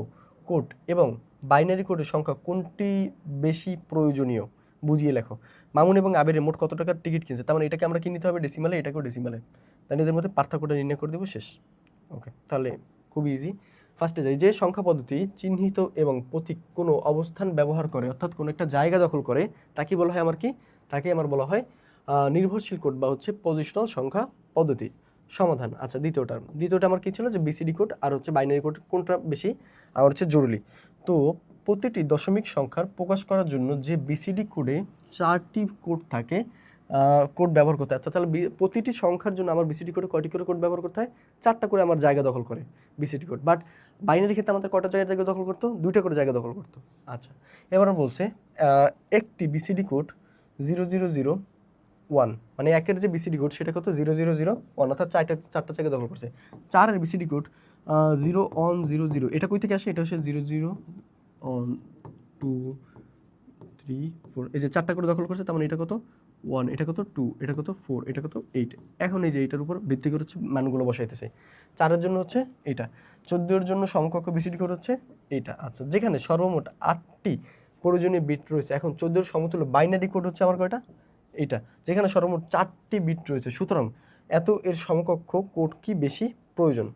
কোড এবং বাইনারি কোডের সংখ্যা কোনটি বেশি প্রয়োজনীয়, বুঝিয়ে লেখো। মামুন এবং আবিরের মোট কত টাকার টিকিট কিনছে, তার মানে এটাকে আমরা কিনতে হবে ডেসিমালে, এটাকেও ডেসিমালে, তাহলে এদের মধ্যে পার্থক্যটা নির্ণয় করে দেবো, শেষ। ওকে, তাহলে খুব ইজি। ফার্স্টে যাই, যে সংখ্যা পদ্ধতি চিহ্নিত এবং প্রতীক কোনো অবস্থান ব্যবহার করে, অর্থাৎ কোনো একটা জায়গা দখল করে, তাকে বলা হয় আমার কি, তাকে আমার বলা হয় নির্ভরশীল কোড বা হচ্ছে পজিশনাল সংখ্যা পদ্ধতি। সমাধান। আচ্ছা, দ্বিতীয়টা আমার কি ছিল, যে বিসিডি কোড আর হচ্ছে বাইনারি কোড কোনটা বেশি আমার হচ্ছে জরুরি। তো প্রতিটি দশমিক সংখ্যার প্রকাশ করার জন্য যে বিসিডি কোডে 4টি কোড থাকে, কোড ব্যবহার করতে হয়। আচ্ছা তাহলে প্রতিটি সংখ্যার জন্য আমার বিসিডি কোডে কয়টি করে কোড ব্যবহার করতে হয়? 4টা করে আমার জায়গা দখল করে বিসিডি কোড। বাট বাইনারি ক্ষেত্রে আমাদের কয়টা জায়গা দখল করতো? 2টা করে জায়গা দখল করতো। আচ্ছা এবার বলছে একটি বিসিডি কোড 0001 মানে একের যে বিসিডি কোড সেটা কত? 0001 অর্থাৎ চারটা জায়গা দখল করছে। 4-এর বিসিডি কোড 0100 এটা কই থেকে আসে? এটা হচ্ছে 00 2 3 4 এই যে 4টা করে দখল করছে, তার মানে এটা কত 1, এটা কত 2, এটা কত 4, এটা কত 8। এখন এই যে এটার উপর ভিত্তি করে হচ্ছে মানগুলো বসাইতেছে। 4-এর জন্য হচ্ছে এটা, 14-এর জন্য সমকক্ষ বিসিডি কোড হচ্ছে এটা। আচ্ছা যেখানে সর্বমোট 8টি প্রয়োজনীয় বিট রয়েছে, এখন 14-এর সমতুল্য বাইনারি কোড হচ্ছে আমার কয়টা? এটা, যেখানে সর্বমোট 4টি বিট রয়েছে। সুতরাং এত এর সমকক্ষ কোড কি বেশি প্রয়োজন?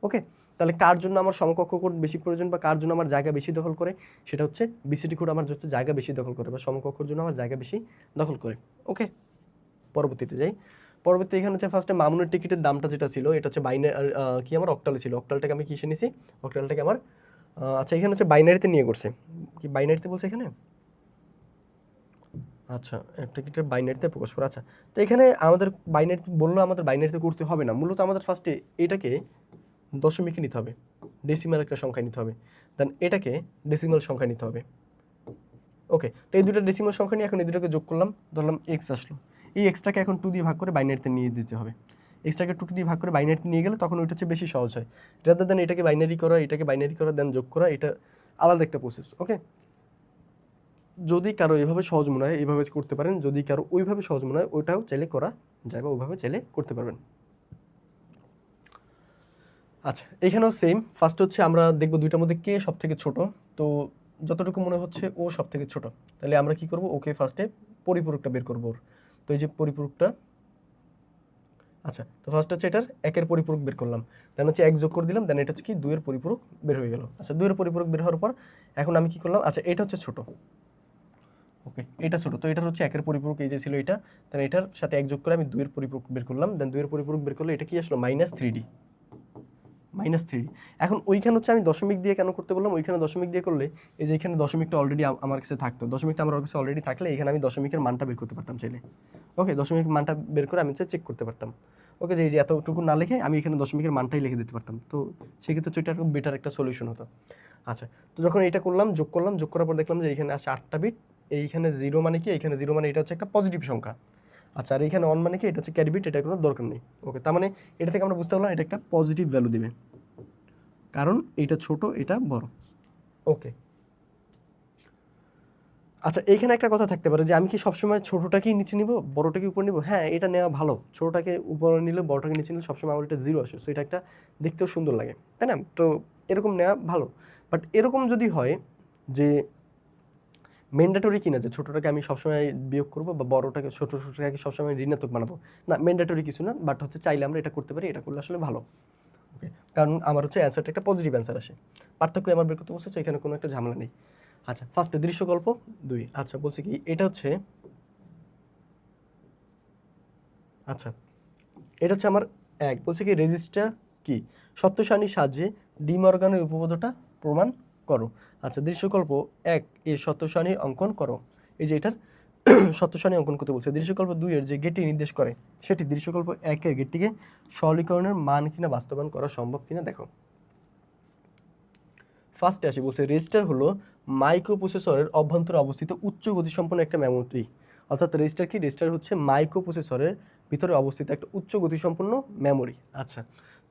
ওকে, তাহলে কার জন্য আমার সমকক্ষ কোড বেশি প্রয়োজন বা কার জন্য আমার জায়গা বেশি দখল করে? সেটা হচ্ছে বিসিডি কোড আমার হচ্ছে জায়গা বেশি দখল করে বা সমকক্ষর জন্য আমার জায়গা বেশি দখল করে। ওকে, পরবর্তীতে যাই। পরবর্তী এখানে হচ্ছে ফার্স্টে মামুনের টিকিটের দামটা যেটা ছিল এটা হচ্ছে কি আমার অক্টালে ছিল। অক্টালটাকে আমি কিসে নিছি? অক্টালটাকে আমার আচ্ছা এখানে হচ্ছে বাইনারিতে নিয়ে করছে। কি বাইনারিতে বলছে এখানে? আচ্ছা টিকিটের বাইনারিতে প্রকাশ করে। আচ্ছা তো এখানে আমাদের বাইনারি বললো, আমাদের বাইনারিতে করতে হবে না। মূলত আমাদের ফার্স্টে এটাকে দশমিকে নিতে হবে, ডেসিমাল একটা সংখ্যায় নিতে হবে, দেন এটাকে ডেসিমাল সংখ্যায় নিতে হবে। ওকে, তো এই দুটো ডেসিমাল সংখ্যা নিয়ে এখন এই দুটোকে যোগ করলাম, ধরলাম এক্স আসলো। এই এক্সটাকে এখন 2 দিয়ে ভাগ করে বাইনারিতে নিয়ে দিতে হবে। এক্সটাকে 2 দিয়ে ভাগ করে বাইনারিতে নিয়ে গেলে তখন ওইটা হচ্ছে বেশি সহজ হয়। রাদার দেন এটাকে বাইনারি করা, এটাকে বাইনারি করা, দেন যোগ করা, এটা আলাদা একটা প্রসেস। ওকে, যদি কারো এভাবে সহজ মনে হয় এইভাবে করতে পারেন, যদি কারো ওইভাবে সহজ মনে হয় ওইটাও চাইলে করা যায় বা ওইভাবে চাইলে করতে পারবেন। আচ্ছা এখানেও সেম, ফার্স্ট হচ্ছে আমরা দেখব দুইটার মধ্যে কে সব থেকে ছোট। তো যতটুকু মনে হচ্ছে ও সব থেকে ছোট, তাহলে আমরা কি করব? ওকে ফার্স্টে পরিপূরকটা বের করব ওর। তো এই যে পরিপূরকটা, আচ্ছা তো ফার্স্ট হচ্ছে এটার একের পরিপূরক বের করলাম, দেন হচ্ছে এক যোগ করে দিলাম, দেন এটা হচ্ছে কি 2-এর পরিপূরক বের হয়ে গেল। আচ্ছা 2-এর পরিপূরক বের হওয়ার পর এখন আমি কি করলাম? আচ্ছা এটা হচ্ছে ছোট, ওকে এটা ছোট, তো এটার হচ্ছে একের পরিপূরক এই যে ছিল এটা, দেন এটার সাথে এক যোগ করে আমি 2-এর পরিপূরক বের করলাম, দেন 2-এর পরিপূরক বের করলে এটা কি আসলো? -3D। -3। এখন ওইখানে হচ্ছে আমি দশমিক দিয়ে কেন করতে বললাম? ওইখানে দশমিক দিয়ে করলে এই যে এখানে দশমিকটা অলরেডি আমার কাছে থাকতো, দশমিকটা আমার কাছে অলরেডি থাকলে এখানে আমি দশমিকের মানটা বের করতে পারতাম চাইলে। ওকে, দশমিকের মানটা বের করে আমি হচ্ছে চেক করতে পারতাম। ওকে, যে এই যে এতটুকু না লিখে আমি এখানে দশমিকের মানটাই লিখে দিতে পারতাম, তো সেক্ষেত্রে হচ্ছে এটা খুব বেটার একটা সলিউশন হতো। আচ্ছা তো যখন এটা করলাম, যোগ করলাম, যোগ করার পর দেখলাম যে এইখানে আসে 8টা বিট, এইখানে 0 মানে কি? এইখানে 0 মানে এটা হচ্ছে একটা পজিটিভ সংখ্যা। আচ্ছা আর এইখানে 1 মানে কি? এটা হচ্ছে ক্যারি বিট, এটা কোনো দরকার নেই। ওকে, তার মানে এটা থেকে আমরা বুঝতে পারলাম এটা একটা পজিটিভ ভ্যালু দিবে, কারণ এটা ছোট এটা বড়। ওকে, আচ্ছা এইখানে একটা কথা থাকতে পারে যে আমি কি সবসময় ছোটটাকেই নিচে নিব, বড়টাকে উপর নিব? হ্যাঁ এটা নেওয়া ভালো, ছোটটাকে উপরে নিলে বড়টাকে নিচে নিলে সবসময় আমার এটা 0 আসে, সো এটা একটা দেখতেও সুন্দর লাগে, তাই না? তো এরকম নেওয়া ভালো। বাট এরকম যদি হয় যে ম্যান্ডেটরি কিনা যে ছোটটাকে আমি সবসময় বিয়োগ করবো বা বড়টাকে ছোটটাকে সবসময় ঋণাত্মক বানাবো, না ম্যান্ডেটরি কিছু না, বাট হচ্ছে চাইলে আমরা এটা করতে পারি, এটা করলে আসলে ভালো। ওকে, কারণ আমার হচ্ছে অ্যান্সারটা একটা পজিটিভ অ্যান্সার আসে, পার্থক্য আমার বের করতে বলছে, তো এখানে কোনো একটা ঝামেলা নেই। আচ্ছা ফার্স্টে দৃশ্যকল্প 2। আচ্ছা বলছে কি এটা হচ্ছে, আচ্ছা এটা হচ্ছে আমার 1, বলছে কি রেজিস্টার কি সত্য সারণীর সাহায্যে ডি মর্গানের উপপাদ্যটা প্রমাণ করো। আচ্ছা দৃশ্যকল্প 1 এর সত্য সারণী অঙ্কন করো। এই যে এটার সত্য সারণী অঙ্কন করতে বলছে। দৃশ্যকল্প 2 এর যে গেটটি নির্দেশ করে সেটি দৃশ্যকল্প 1 এর গেটটিকে সরলীকরণের মান কিনা বাস্তবায়ন করা সম্ভব কিনা দেখো। ফার্স্টে আসি, বলছে রেজিস্টার হলো মাইক্রোপ্রসেসরের অভ্যন্তরে অবস্থিত উচ্চ গতিসম্পন্ন একটা মেমোরি। অর্থাৎ রেজিস্টার কি? রেজিস্টার হচ্ছে মাইক্রোপ্রসেসরের ভিতরে অবস্থিত একটা উচ্চ গতিসম্পন্ন মেমোরি। আচ্ছা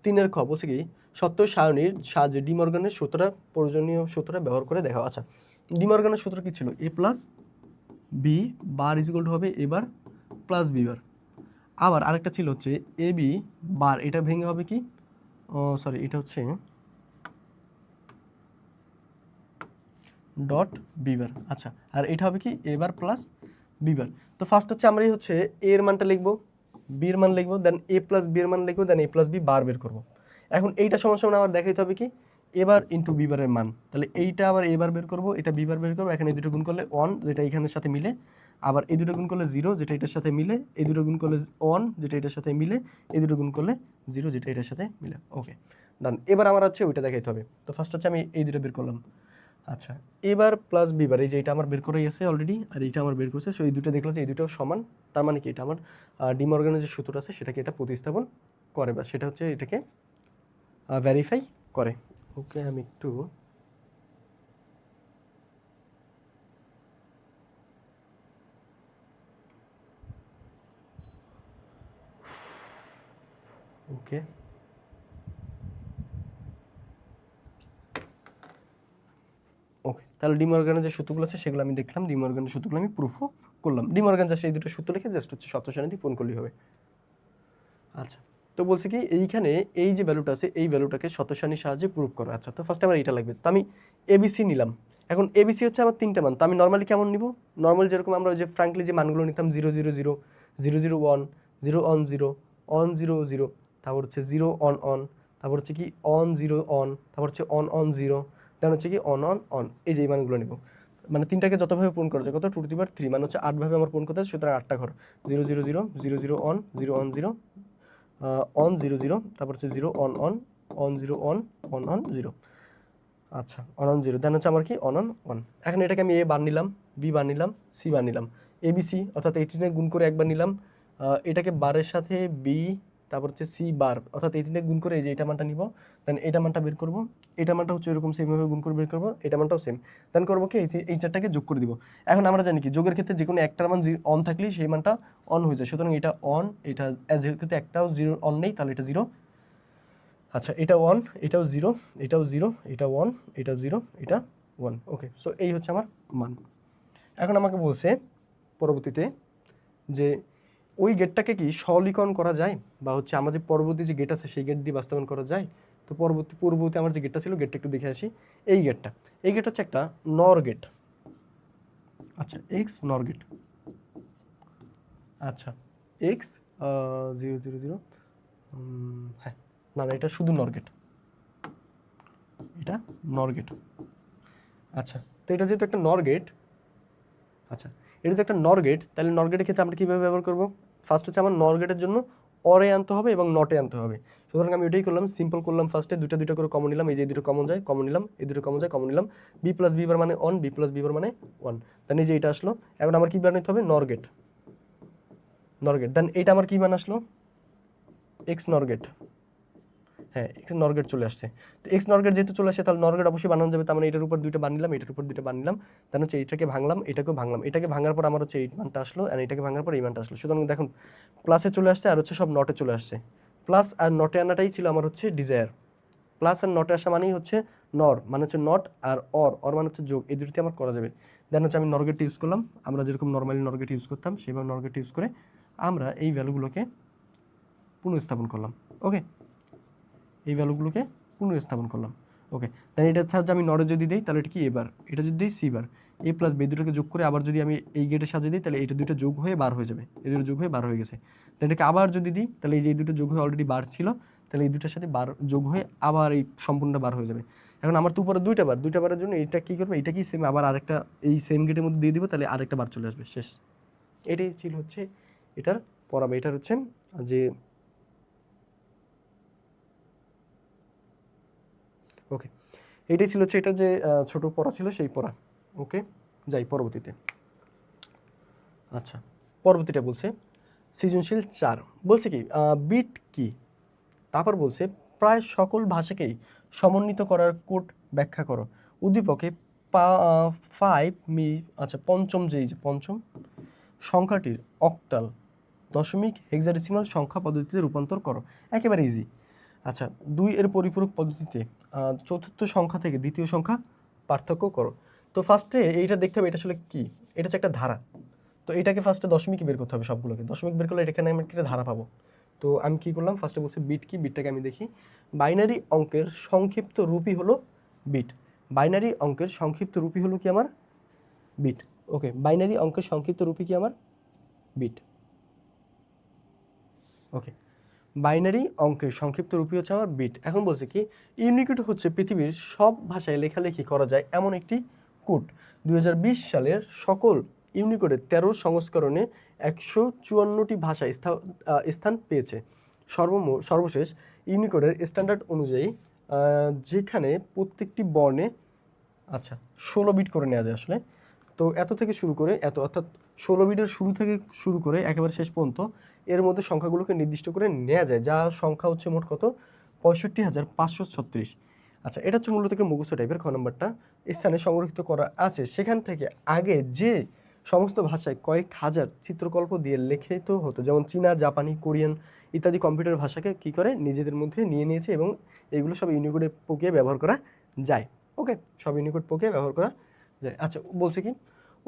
3-এর খ বলছে কি সত্য সারণীর সাহায্যে ডি মর্গানের সূত্রটা প্রয়োজনীয় সূত্রটা ব্যবহার করে দেখাও। আচ্ছা ডি মর্গানের সূত্র কি ছিল? a plus B bar is equal to হবে a bar plus B bar. আবার আরেকটা ছিল হচ্ছে এ বি বার, এটা ভেঙে হবে কি সরি এটা হচ্ছে ডট বিবার। আচ্ছা আর এটা হবে কি এ বার প্লাস বিবার। তো ফার্স্ট হচ্ছে আমরা হচ্ছে এ এর মানটা লিখবো, বি এর মান লিখবো, দেন এ প্লাস বি এর মান লিখবো, দেন এ প্লাস বি বার বের করবো। এখন এইটা সমান সমান আবার দেখাইতে হবে কি এবার ইন্টু বিবারের মান, তাহলে এইটা আবার এবার বের করবো, এটা বিবার বের করবো। এখানে এই দুটো গুণ করলে 1 যেটা এখানের সাথে মিলে, আবার এই দুটো গুণ করলে 0 যেটা এটার সাথে মিলে, এই দুটো গুণ করলে 1 যেটা এটার সাথে মিলে, এই দুটো গুণ করলে 0 যেটা এটার সাথে মিলে। ওকে ডান, এবার আমার হচ্ছে ওইটা দেখাইতে হবে। তো ফার্স্ট হচ্ছে আমি এই দুটো বের করলাম, আচ্ছা, এবার প্লাস বিবার, এই যে এটা আমার বের করাই আছে অলরেডি, আর এটা আমার বের করছে। সো এই দুটো দেখলো যে এই দুটো সমান, তার মানে কি এটা আমার ডি মর্গানের যে সূত্র আছে সেটাকে এটা প্রতিস্থাপন করে, বা সেটা হচ্ছে এটাকে ভেরিফাই করে। ওকে, আমি একটু ওকে ওকে তাহলে ডি মর্গানের যে সূত্রগুলো আছে সেগুলো আমি দেখলাম, ডি মর্গানের সূত্রগুলো আমি প্রুফও করলাম। ডি মর্গান জাস্ট এই দুটো সূত্র লিখে জাস্ট হচ্ছে সত্য সারণী পূরণ করলেই হবে। আচ্ছা, তো বলছে কি এইখানে এই যে ভ্যালুটা আছে এই ভ্যালুটাকে সত্য সারণীর সাহায্যে প্রুফ করো। আচ্ছা, তো ফার্স্টে আমার এইটা লাগবে, তো আমি এবিসি নিলাম। এখন এবিসি হচ্ছে আমার 3টে মান, তো আমি নর্মালি কেমন নিব? নর্মালি যেরকম আমরা ওই যে ফ্র্যাঙ্কলি যে মানগুলো নিতাম 0 0 0 0 0 1 0 অন 0 অন 0 0, তারপর হচ্ছে 0 অন অন, তারপর হচ্ছে কি অন 0 অন, তারপর হচ্ছে অন অন 0, দেন হচ্ছে কি অন অন অন, এই যে এই মানগুলো নিব। মানে 3টাকে যতভাবে পূরণ করা যায়, কত 2 টু দি পাওয়ার 3, মানে হচ্ছে 8 ভাবে আমার পূরণ করতে হয়, সুতরাং 8টা ঘর। 0 0 0 0 0 অন 0 অন 0 অন 0 0, তারপর হচ্ছে 0 on on on 0 on on on 0। আচ্ছা, অন অন 0, দেন হচ্ছে আমার কি অন অন 1। এখন এটাকে আমি এ বার নিলাম, বি বার নিলাম, সি বার নিলাম, এবিসি অর্থাৎ 18 গুণ করে একবার নিলাম, এটাকে বারের সাথে বি, তারপর হচ্ছে সি বার অর্থাৎ 18 গুণ করে এই যে এটা মানটা নিব, দেন এটা মানটা বের করব, এটা মানটা হচ্ছে এরকম সেমভাবে গুণ করে বের করব, এটা মানটাও সেম, দেন করবো কি এই চারটাকে যোগ করে দিব। এখন আমরা জানি কি যোগের ক্ষেত্রে যে কোনো একটার মান অন থাকলেই সেই মানটা অন হয়ে যায়, সুতরাং এটা অন, এটা যেহেতু একটাও জিরো অন নেই তাহলে এটা জিরো। আচ্ছা, এটা 1, এটাও 0, এটাও 0, এটা 1, এটাও 0, এটা 1। ওকে, সো এই হচ্ছে আমার মান। এখন আমাকে বলছে পরবর্তীতে যে ওই গেটটাকে কি সরলীকরণ করা যায়, বা হচ্ছে আমাদের পরবর্তী যে গেট আছে সেই গেট দিয়ে বাস্তবায়ন করা যায়। তো পূর্ববর্তী আমার যে গেটটা ছিল, গেটটা একটু দেখে আসি। এই গেট হচ্ছে একটা নর গেট। আচ্ছা, এক্স নর গেট। আচ্ছা, এক্স 0 0 0, হ্যাঁ, না না, এটা শুধু নর গেট, এটা নর গেট। আচ্ছা, তো এটা যেহেতু একটা নর গেট, আচ্ছা এটা যে একটা নর গেট, তাহলে নর গেটের ক্ষেত্রে আমরা কীভাবে ব্যবহার করবো? ফার্স্ট হচ্ছে আমার নর গেটের জন্য অরে আনতে হবে এবং নটে আনতে হবে। সুতরাং আমি ওইটাই করলাম, সিম্পল করলাম। ফার্স্টে দুটো করে কমন নিলাম, এই যে দুটো কমন যায় কমন নিলাম, এই দুটো কমন যায় কমন নিলাম। বি প্লাস বি বার মানে one, B plus B bar মানে 1, দেন এই যে এটা আসলো। এখন আমার কী বার নিতে হবে? নর গেট, দেন এইটা আমার কী মান আসলো? এক্স নর গেট। হ্যাঁ, এক্স নরগেট চলে আসছে। তো এক্স নরগেট যেহেতু চলে আসছে তাহলে নরগেট অবশ্যই বানানো যাবে, তার মানে এটার উপর দুইটা বানিলাম, এটার উপর দুইটা বানিলাম, দেন হচ্ছে এইটাকে ভাঙলাম, এটাকেও ভাঙলাম, এটাকে ভাঙার পর আমার হচ্ছে এই মানটা আসলো, আর এটাকে ভাঙার পর এই মানটা আসলো। সুতরাং দেখুন প্লাসে চলে আসছে আর হচ্ছে সব নটে চলে আসছে। প্লাস আর নটে আনাটাই ছিল আমার হচ্ছে ডিজায়ার। প্লাস আর নটে আসা মানেই হচ্ছে নর, মানে হচ্ছে নট, আর অর মানে হচ্ছে যোগ, এই দুটিতে আমার করা যাবে। দেন হচ্ছে আমি নরগেট ইউজ করলাম, আমরা যেরকম নর্মালি নরগেট ইউজ করতাম সেইভাবে নরগেট ইউজ করে আমরা এই ভ্যালুগুলোকে পুনঃস্থাপন করলাম। ওকে, এই ভ্যালুগুলোকে পুনঃস্থাপন করলাম। ওকে, তাহলে এটা সাহায্যে আমি নরে যদি দিই তাহলে এটা কি এবার, এটা যদি দিই সি বার, এ প্লাস বি দুটোকে যোগ করে আবার যদি আমি এই গেটের সাহায্যে দিই তাহলে এটা দুটো যোগ হয়ে বার হয়ে যাবে, এই দুটো যোগ হয়ে বার হয়ে গেছে। তাহলে এটাকে আবার যদি দিই তাহলে এই যে এই দুটো যোগ হয়ে অলরেডি বার ছিল, তাহলে এই দুটোর সাথে বার যোগ হয়ে আবার এই সম্পূর্ণটা বার হয়ে যাবে। এখন আমার তো উপরে দুইটা বারের জন্য এইটা কী করবে, এটা কি সেম আবার আরেকটা এই সেম গেটের মধ্যে দিয়ে দিব, তাহলে আরেকটা বার চলে আসবে, শেষ। এটাই ছিল হচ্ছে এটার পড়াবে, এটার হচ্ছে যে ওকে, এইটাই ছিল হচ্ছে এটা যে ছোট পড়া ছিল সেই পড়া। ওকে, যাই পরবর্তীতে। আচ্ছা, পরবর্তীটা বলছে সৃজনশীল 4, বলছে কি বিট কি, তারপর বলছে প্রায় সকল ভাষাকেই সমন্বিত করার কোড ব্যাখ্যা করো। উদ্দীপকে 5 মি, আচ্ছা পঞ্চম সংখ্যাটির অক্টাল দশমিক হেক্সাডেসিমাল সংখ্যা পদ্ধতিতে রূপান্তর করো। একেবারে ইজি। আচ্ছা, 2 এর পরিপূরক পদ্ধতিতে চতুর্থ সংখ্যা থেকে দ্বিতীয় সংখ্যা পার্থক্য করো। তো ফার্স্টে এইটা দেখতে হবে এটা আসলে কি, এটা হচ্ছে একটা ধারা। তো এটাকে ফার্স্টে দশমিক বের করতে হবে, সবগুলোকে দশমিক বের করলে এখানে আমি একটা ধারা পাবো। তো আমি কি করলাম, ফার্স্টে বলছি বিট কি, বিটটাকে আমি দেখি। বাইনারি অঙ্কের সংক্ষিপ্ত রূপই হলো বিট। বাইনারি অঙ্কের সংক্ষিপ্ত রূপই হলো কি আমার বিট। ওকে, বাইনারি অঙ্কের সংক্ষিপ্ত রূপই কি আমার বিট। ওকে, বাইনারি অঙ্কের সংক্ষিপ্ত রূপই হচ্ছে আমার বিট। এখন বলছে কি ইউনিকোড হচ্ছে পৃথিবীর সব ভাষায় লেখালেখি করা যায় এমন একটি কোড। 2020 সালের সকল ইউনিকোডের 13 সংস্করণে 154টি ভাষায় স্থান পেয়েছে। সর্বশেষ ইউনিকোডের স্ট্যান্ডার্ড অনুযায়ী যেখানে প্রত্যেকটি বর্ণে আচ্ছা 16 বিট করে নেওয়া যায় আসলে। তো এত থেকে শুরু করে এত, অর্থাৎ 16 বিটের শুরু থেকে শুরু করে একেবারে শেষ পর্যন্ত এর মধ্যে সংখ্যাগুলোকে নির্দিষ্ট করে নেওয়া যায়, যা সংখ্যা হচ্ছে মোট কত, 65,536। আচ্ছা এটা হচ্ছে মূলত থেকে মুখস্থ টাইপের। খ নম্বরটা, স্থানে সংরক্ষিত করা আছে সেখান থেকে আগে যে সমস্ত ভাষায় কয়েক হাজার চিত্রকল্প দিয়ে লিখিত হতো, যেমন চীনা, জাপানি, কোরিয়ান ইত্যাদি কম্পিউটার ভাষাকে কি করে নিজেদের মধ্যে নিয়ে নিয়েছে এবং এগুলো সব ইউনিকোডে প্রক্রিয়া ব্যবহার করা যায়। ওকে, সব ইউনিকোড প্রক্রিয়া ব্যবহার করা যায়। আচ্ছা বলছে কি,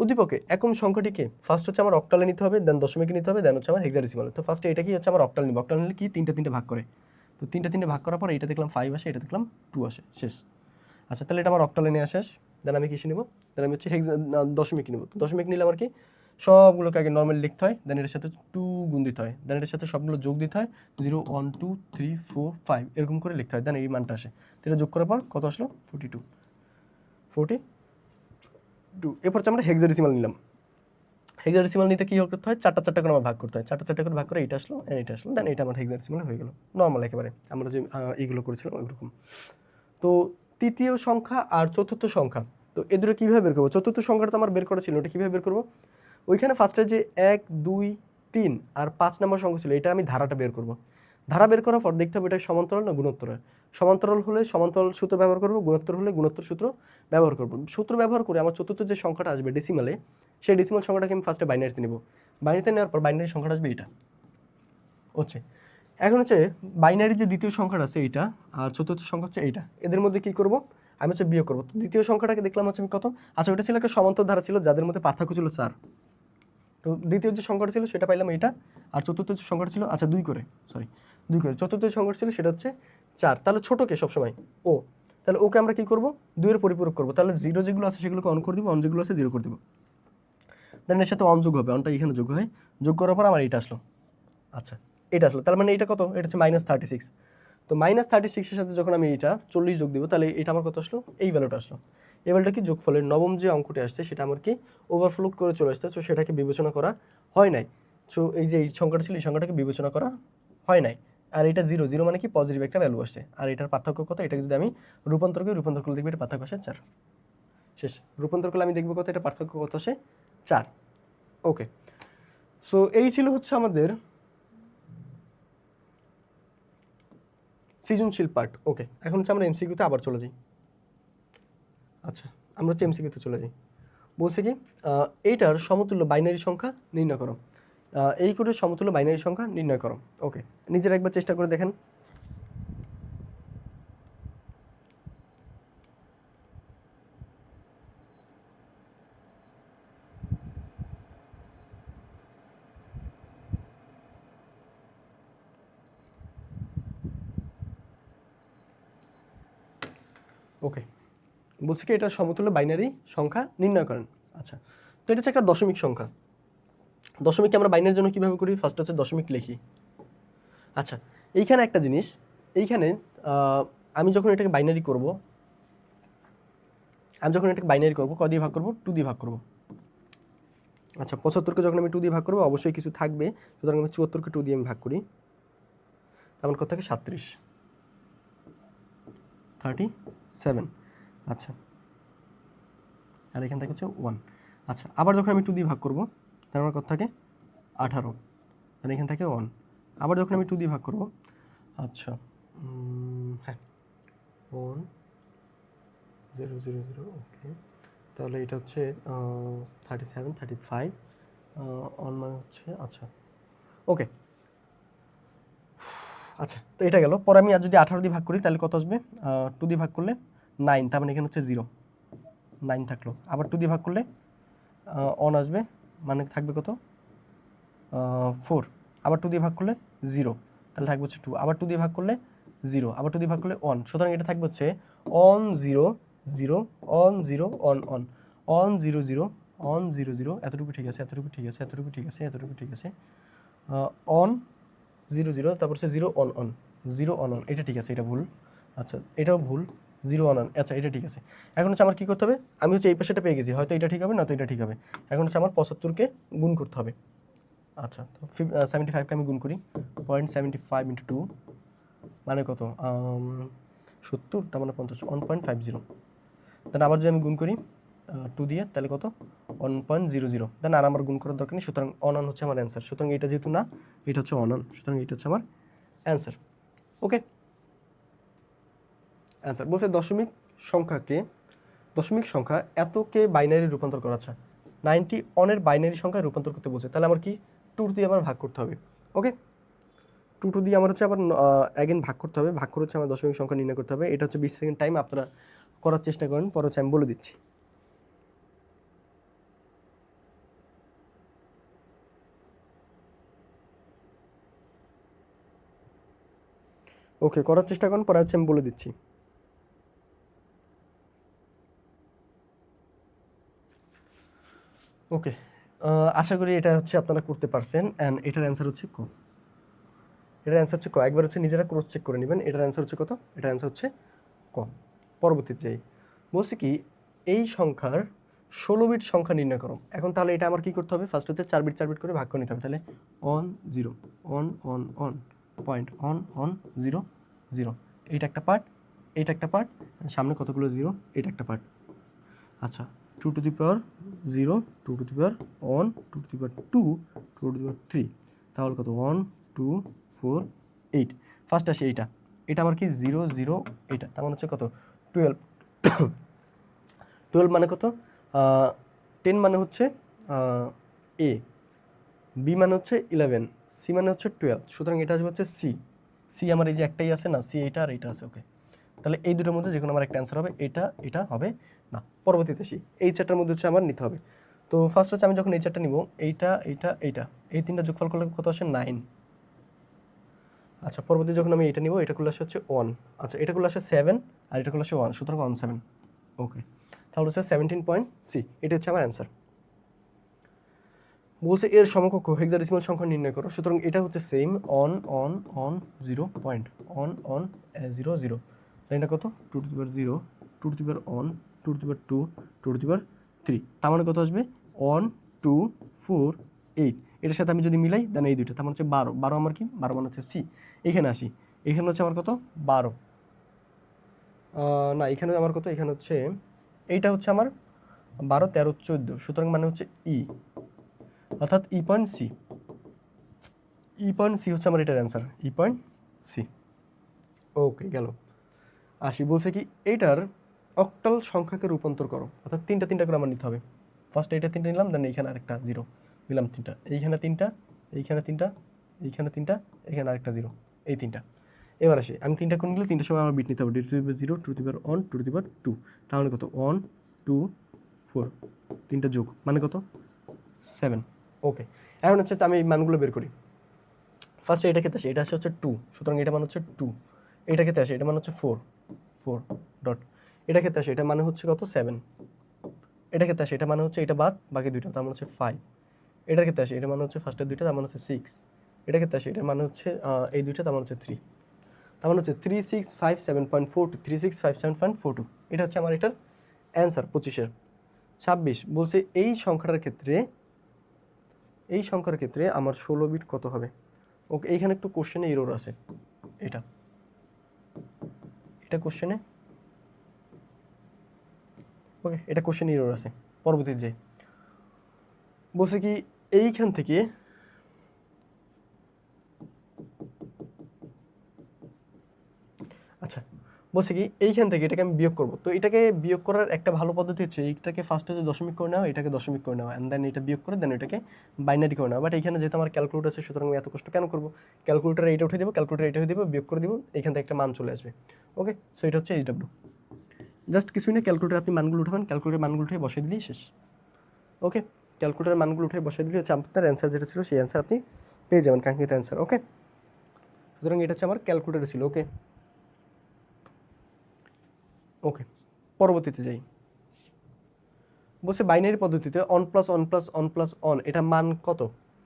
উদ্দীপকে একম সংখ্যাটিকে ফার্স্ট হচ্ছে আমার অক্টালে নিতে হবে, দেন দশমিকে নিতে হবে, দেন হচ্ছে আমার হেক্সাডেসিমালে। তো ফার্স্টে এটা কি হচ্ছে আমার অক্টাল নিব। অক্টাল নিলে কি তিনটে ভাগ করে, তো তিনটে ভাগ করার পর এটা দেখলাম 5 আসে, এটা দেখলাম 2 আসে, শেষ। আচ্ছা তাহলে এটা আমার অক্টালে নেওয়া শেষ। দেন আমি কিসে নেব, দেন আমি হচ্ছে দশমিক নেব। দশমিক নিলে আমার কি সবগুলোকে আগে নর্মালি লিখতে হয়, দেন এটার সাথে 2 গুণ দিতে হয়, দেন এটার সাথে সবগুলো যোগ দিতে হয়, 0 1 2 3 4 5 এরকম করে লিখতে হয়, দেন এই মানটা আসে। এটা যোগ করার পর কত আসলো, 42। এরপর হচ্ছে আমরা হেক্সাডেসিমাল নিলাম। হেক্সাডেসিমাল নিতে কী করতে হয়, চারটা করে আমার ভাগ করতে হয়, চারটা করে ভাগ করে এইটা আসলো, এইটা আসলো, দেন এটা আমার হেক্সাডেসিমাল হয়ে গেল, নর্মাল একেবারে আমরা যে এইগুলো করেছিলাম ওইরকম। তো তৃতীয় সংখ্যা আর চতুর্থ সংখ্যা, তো এ দুটো কীভাবে বের করবো? চতুর্থ সংখ্যাটা তো আমার বের করা ছিল, ওটা কীভাবে বের করবো? ওইখানে ফার্স্টে যে 1 2 3 আর 5 নম্বর সংখ্যা ছিল, এটা আমি ধারাটা বের করব। ধারা বের করার পর দেখতে হবে এটা সমান্তরাল না গুণোত্তর। সমান্তরাল হলে সমান্তরাল সূত্র ব্যবহার করব, গুণোত্তর হলে গুণোত্তর সূত্র ব্যবহার করব। সূত্র ব্যবহার করে আমার চতুর্থ যে সংখ্যাটা আসবে ডেসিমালে, সেই ডেসিমাল সংখ্যাটাকে আমি ফার্স্টে বাইনারিতে নেব। বাইনারিতে নেওয়ার পর বাইনারি সংখ্যাটা আসবে এইটা হচ্ছে। এখন হচ্ছে বাইনারি যে দ্বিতীয় সংখ্যাটা আছে এইটা, আর চতুর্থ সংখ্যা হচ্ছে এইটা, এদের মধ্যে কি করব, আমি হচ্ছে বিয়োগ করব। তো দ্বিতীয় সংখ্যাটাকে দেখলাম হচ্ছে আমি কত, আচ্ছা ওটা ছিল একটা সমান্তর ধারা ছিল যাদের মধ্যে পার্থক্য ছিল 4। তো দ্বিতীয় যে সংখ্যাটা ছিল সেটা পাইলাম এইটা, আর চতুর্থ যে সংখ্যাটা ছিল, আচ্ছা 2 করে, চতুর্থ যে সংখ্যাটা ছিল সেটা হচ্ছে 4। তাহলে ছোটকে সবসময় ও, তাহলে ওকে আমরা কি করব, 2 এর পরিপূরক করব। তাহলে 0 যেগুলো আছে সেগুলোকে অন করে দিব, অন যেগুলো আছে 0 করে দিব। দেন এর সাথে অন যোগ হবে, অনটা এখানে যোগ হয়, যোগ করার পর আমার এইটা আসলো। আচ্ছা এটা আসলো, তার মানে এটা কত, এটা হচ্ছে -36। তো -36 এর সাথে যখন আমি এটা 40 যোগ দিব, তাহলে এটা আমার কত আসলো, এই ভ্যালুটা আসলো। এই ভ্যালুটা কি যোগফলের নবম যে অঙ্কটি আসছে সেটা আমার কি ওভারফ্লো করে চলে আসছে, তো সেটাকে বিবেচনা করা হয় নাই। সো এই যে এই সংখ্যাটা ছিল এই সংখ্যাটাকে বিবেচনা করা হয় নাই। আর এটা 0 মানে কি পজিটিভ একটা ভ্যালু আসছে। আর এটার পার্থক্য কত, এটা যদি আমি রূপান্তর করলে দেখবি এটা পার্থক্য আসে 4। শেষ। রূপান্তর করলে আমি দেখবো কত, এটা পার্থক্য কত আসে 4। ওকে, সো এই ছিল হচ্ছে আমাদের সৃজনশীল পার্ট। ওকে, এখন হচ্ছে আমরা এমসিকিউতে আবার চলে যাই। আচ্ছা আমরা হচ্ছে এমসিকিউতে চলে যাই। বলছে কি এইটার সমতুল্য বাইনারি সংখ্যা নির্ণয় করো। এই করে সমতুল্য বাইনারি সংখ্যা নির্ণয় করো। ওকে, নিজেরা একবার চেষ্টা করে দেখেন। ওকে, বলছে কি এটার সমতুল্য বাইনারি সংখ্যা নির্ণয় করেন। আচ্ছা, তো এটা হচ্ছে একটা দশমিক সংখ্যা। দশমিককে আমরা বাইনারির জন্য কীভাবে করি, ফার্স্ট হচ্ছে দশমিক লিখি। আচ্ছা এইখানে একটা জিনিস, এইখানে আমি যখন এটাকে বাইনারি করব, ক দিয়ে ভাগ করব, 2 দিয়ে ভাগ করব। আচ্ছা 75কে যখন আমি 2 দিয়ে ভাগ করবো অবশ্যই কিছু থাকবে, সুতরাং আমি 74কে 2 দিয়ে আমি ভাগ করি, তেমন কত থাকে 37। আচ্ছা আর এখান থেকে হচ্ছে 1। আচ্ছা আবার যখন আমি 2 দিয়ে ভাগ করবো তার আমার কত থাকে 18, আর এখান থেকে 1। আবার যখন আমি 2 দিয়ে ভাগ করবো, আচ্ছা হ্যাঁ 1 0 0 0। ওকে, তাহলে এটা হচ্ছে 37 35 1 মানে হচ্ছে, আচ্ছা ওকে। আচ্ছা তো এটা গেল। পরে আমি আর যদি 18 দিয়ে ভাগ করি তাহলে কত আসবে, 2 দিয়ে ভাগ করলে 9, তার মানে এখানে হচ্ছে 0, 9 থাকলো। আবার 2 দিয়ে ভাগ করলে 1 আসবে, মানে থাকবে কত 4। আবার 2 দিয়ে ভাগ করলে 0, তাহলে থাকবে হচ্ছে 2। আবার 2 দিয়ে ভাগ করলে 0, আবার 2 দিয়ে ভাগ করলে 1। সুতরাং এটা থাকবে হচ্ছে 1 0 0 1 0 1 1 1 0 0 1 0 0। এতটুকু ঠিক আছে, এতটুকু ঠিক আছে, এতটুকু ঠিক আছে, এতটুকু ঠিক আছে। 1 0 0, তারপর হচ্ছে 0 1 1 0 1 1, এটা ঠিক আছে, এটা ভুল। আচ্ছা এটাও ভুল, 0 1 1, আচ্ছা এটা ঠিক আছে। এখন হচ্ছে আমার কী করতে হবে, আমি হচ্ছে এই পাশেটা পেয়ে গেছি, হয়তো এটা ঠিক হবে না তো এটা ঠিক হবে। এখন হচ্ছে আমার 75কে গুণ করতে হবে। আচ্ছা তো 75কে আমি গুণ করি, 0.75 × 2 মানে কত 70, তার মানে 50, 1.50। দেন আবার যদি আমি গুণ করি 2 দিয়ে, তাহলে কত 1.00। দেন আর আমার গুণ করার দরকার নেই, সুতরাং অন হচ্ছে আমার অ্যান্সার। সুতরাং এটা যেহেতু না, এটা হচ্ছে অন, সুতরাং এটা হচ্ছে আমার অ্যান্সার। ওকে, অ্যান্সার বলছে দশমিক সংখ্যা এতকে বাইনারি রূপান্তর করা। আচ্ছা 90 অনের বাইনারি সংখ্যায় রূপান্তর করতে বলছে, তাহলে আমার কি 2 দিয়ে আবার ভাগ করতে হবে। ওকে, 2 দিয়ে আমার হচ্ছে আবার অ্যাগেন ভাগ করতে হবে, ভাগ করে হচ্ছে আমার দশমিক সংখ্যা নির্ণয় করতে হবে। এটা হচ্ছে 20 সেকেন্ড টাইম, আপনারা করার চেষ্টা করেন, পরে হচ্ছে আমি বলে দিচ্ছি। ওকে, করার চেষ্টা করেন, পরে হচ্ছে আমি বলে দিচ্ছি। ওকে, আশা করি এটা হচ্ছে আপনারা করতে পারছেন। অ্যান্ড এটার অ্যান্সার হচ্ছে ক। এটার অ্যান্সার হচ্ছে ক। একবার হচ্ছে নিজেরা ক্রস চেক করে নেবেন। এটার অ্যান্সার হচ্ছে কত? এটার অ্যান্সার হচ্ছে ক। পরবর্তীতে যাই, বলছি কি এই সংখ্যার 16 বিট সংখ্যা নির্ণয় করো। এখন তাহলে এটা আমার কি করতে হবে? ফার্স্ট হচ্ছে 4 বিট করে ভাগ করে নিতে হবে। তাহলে অন 0 অন পয়েন্ট অন 0 0, এইটা একটা পার্ট, এইটা একটা পার্ট, সামনে কতগুলো 0, এটা একটা পার্ট। আচ্ছা 2 to the power 0, 2 to the power 1, 2 to the power 2, 2 to the power 3, তাহলে কত 1 2 4 8। ফার্স্ট আসে এইটা, এটা আমার কি 0 0, এটা তার মানে হচ্ছে কত 12। 12 মানে কত? 10 মানে হচ্ছে এ, বি মানে হচ্ছে 11, সি মানে হচ্ছে 12, সুতরাং এটা হচ্ছে সি। সি আমার এই যে একটাই আছে না, সি এইটা আর এইটা আছে। ওকে, তাহলে এই দুটোর মধ্যে যে কোনো আমার একটা অ্যান্সার হবে, এটা হবে না। পরবর্তীতে আসি, এই চারটার মধ্যে হচ্ছে আমার নিতে হবে। তো ফার্স্ট হচ্ছে আমি যখন এই চারটা নিব, এইটা এই তিনটা যোগফল করলে কত আসে 9। আচ্ছা পরবর্তী যখন আমি এটা নিব, এটা করলে আসে হচ্ছে 1। আচ্ছা এটা করলে আসে 7 আর এটা করলে আসে 1, সুতরাং 17। ওকে, তাহলে হচ্ছে 17.c, এটা হচ্ছে আমার অ্যান্সার। বলছে এর সমকক্ষ হেক্সাডেসিমাল সংখ্যা নির্ণয় করো। সুতরাং এটা হচ্ছে সেম অন 0 পয়েন্ট অন 0 0, এটা কত 2 to the power 0, 2 to the power 1, 2 to the power 2, 2 to the power 3, তার মানে কত আসবে 1 2 4 8। এটার সাথে আমি যদি মিলাই দেন এই দুইটা, তার মানে হচ্ছে 12। 12 আমার কি? 12 মানে হচ্ছে সি। এখানে আসি, এখানে হচ্ছে আমার কত 12, না এখানে আমার কত, এখানে হচ্ছে এইটা হচ্ছে আমার 12 13 14, সুতরাং মানে হচ্ছে ই, অর্থাৎ ই পয়েন্ট সি হচ্ছে আমার এটার অ্যান্সার, ই পয়েন্ট সি। ওকে গেল। আসি, বলছে কি এইটার অক্টাল সংখ্যাকে রূপান্তর করো, অর্থাৎ তিনটা করে আমার নিতে হবে। ফার্স্ট এইটা 3টা নিলাম, দেন এইখানে আরেকটা 0 নিলাম 3টা, এইখানে 3টা, এইখানে 3টা, এইখানে 3টা, এখানে আরেকটা 0, এই 3টা। এবার আসি, আমি 3টা কোন নিলে 3টার সময় আমার বিট নিতে হবে, 2 to the power 0, 2 to the power 1, 2 to the power 2, তাহলে কত 1 2 4, 3টা যোগ মানে কত 7। ওকে, এখন হচ্ছে আমি এই মানগুলো বের করি। ফার্স্টে এটা খেতে আসে, এটা আসে হচ্ছে 2, সুতরাং এটা মানে হচ্ছে 2। এটা খেতে আসে, এটা মানে হচ্ছে 4 ডট। এটা খেতে আসে, এটা মানে হচ্ছে কত 7। এটা খেতে আসে, এটা মানে হচ্ছে এটা বাদ বাকি দুইটা, তার মানে হচ্ছে 5। এটা খেতে আসে, এটা মানে হচ্ছে ফার্স্টের দুইটা, তার মানে হচ্ছে 6। এটা খেতে আসে, এটা মানে হচ্ছে এই দুইটা, তার মানে হচ্ছে 3, তার মানে হচ্ছে 3657.42, 3657.42। এটা হচ্ছে আমার এটার অ্যান্সার 25-এর। 26 বলছে এই সংখ্যাটার ক্ষেত্রে আমার 16 বিট কত হবে। ওকে, এইখানে একটু কোশ্চেনে এরর আছে, এটা কোশ্চেনে, ওকে এটা কোশ্চেনে এরর আছে। পরবর্তীতে যাই, বলছে কি এইখান থেকে আচ্ছা বলছে কি এইখান থেকে এটাকে আমি বিয়োগ করব। তো এটাকে বিয়োগ করার একটা ভালো পদ্ধতি হচ্ছে এইটাকে ফার্স্টে যে দশমিক করে নেওয়া, এটাকে দশমিক করে নেওয়া, অ্যান্ড দেন এটা বিয়োগ করে দেন এটাকে বাইনারি করে নেওয়া। বাট এখানে যেহেতু আমার ক্যালকুলেটর আছে, সুতরাং আমি এত কষ্ট কেন করবো? ক্যালকুলেটারে এইটা উঠে দেবো, ক্যালকুলেটার এটা উঠে দেবো, বিয়োগ করে দিব, এখান থেকে একটা মান চলে আসবে। ওকে, সো এটা হচ্ছে এইচডব্লিউ। জাস্ট কিছুই না, ক্যালকুলেটার আপনি মানগুলো উঠাবেন, ক্যালকুলেটার মানগুলো উঠে বসিয়ে দিলেই শেষ। ওকে, ক্যালকুলেটার মানগুলো উঠে বসিয়ে দিলে হচ্ছে আপনার অ্যান্সার যেটা ছিল সেই অ্যান্সার আপনি পেয়ে যাবেন, কাঙ্ক্ষিত অ্যান্সার। ওকে, সুতরাং এটা হচ্ছে আমার ক্যালকুলেটার ছিল। ওকে ওকে, পরবর্তীতে যাই, বলছে বাইনারি পদ্ধতিতে on plus on plus on plus on, এটা মান কত?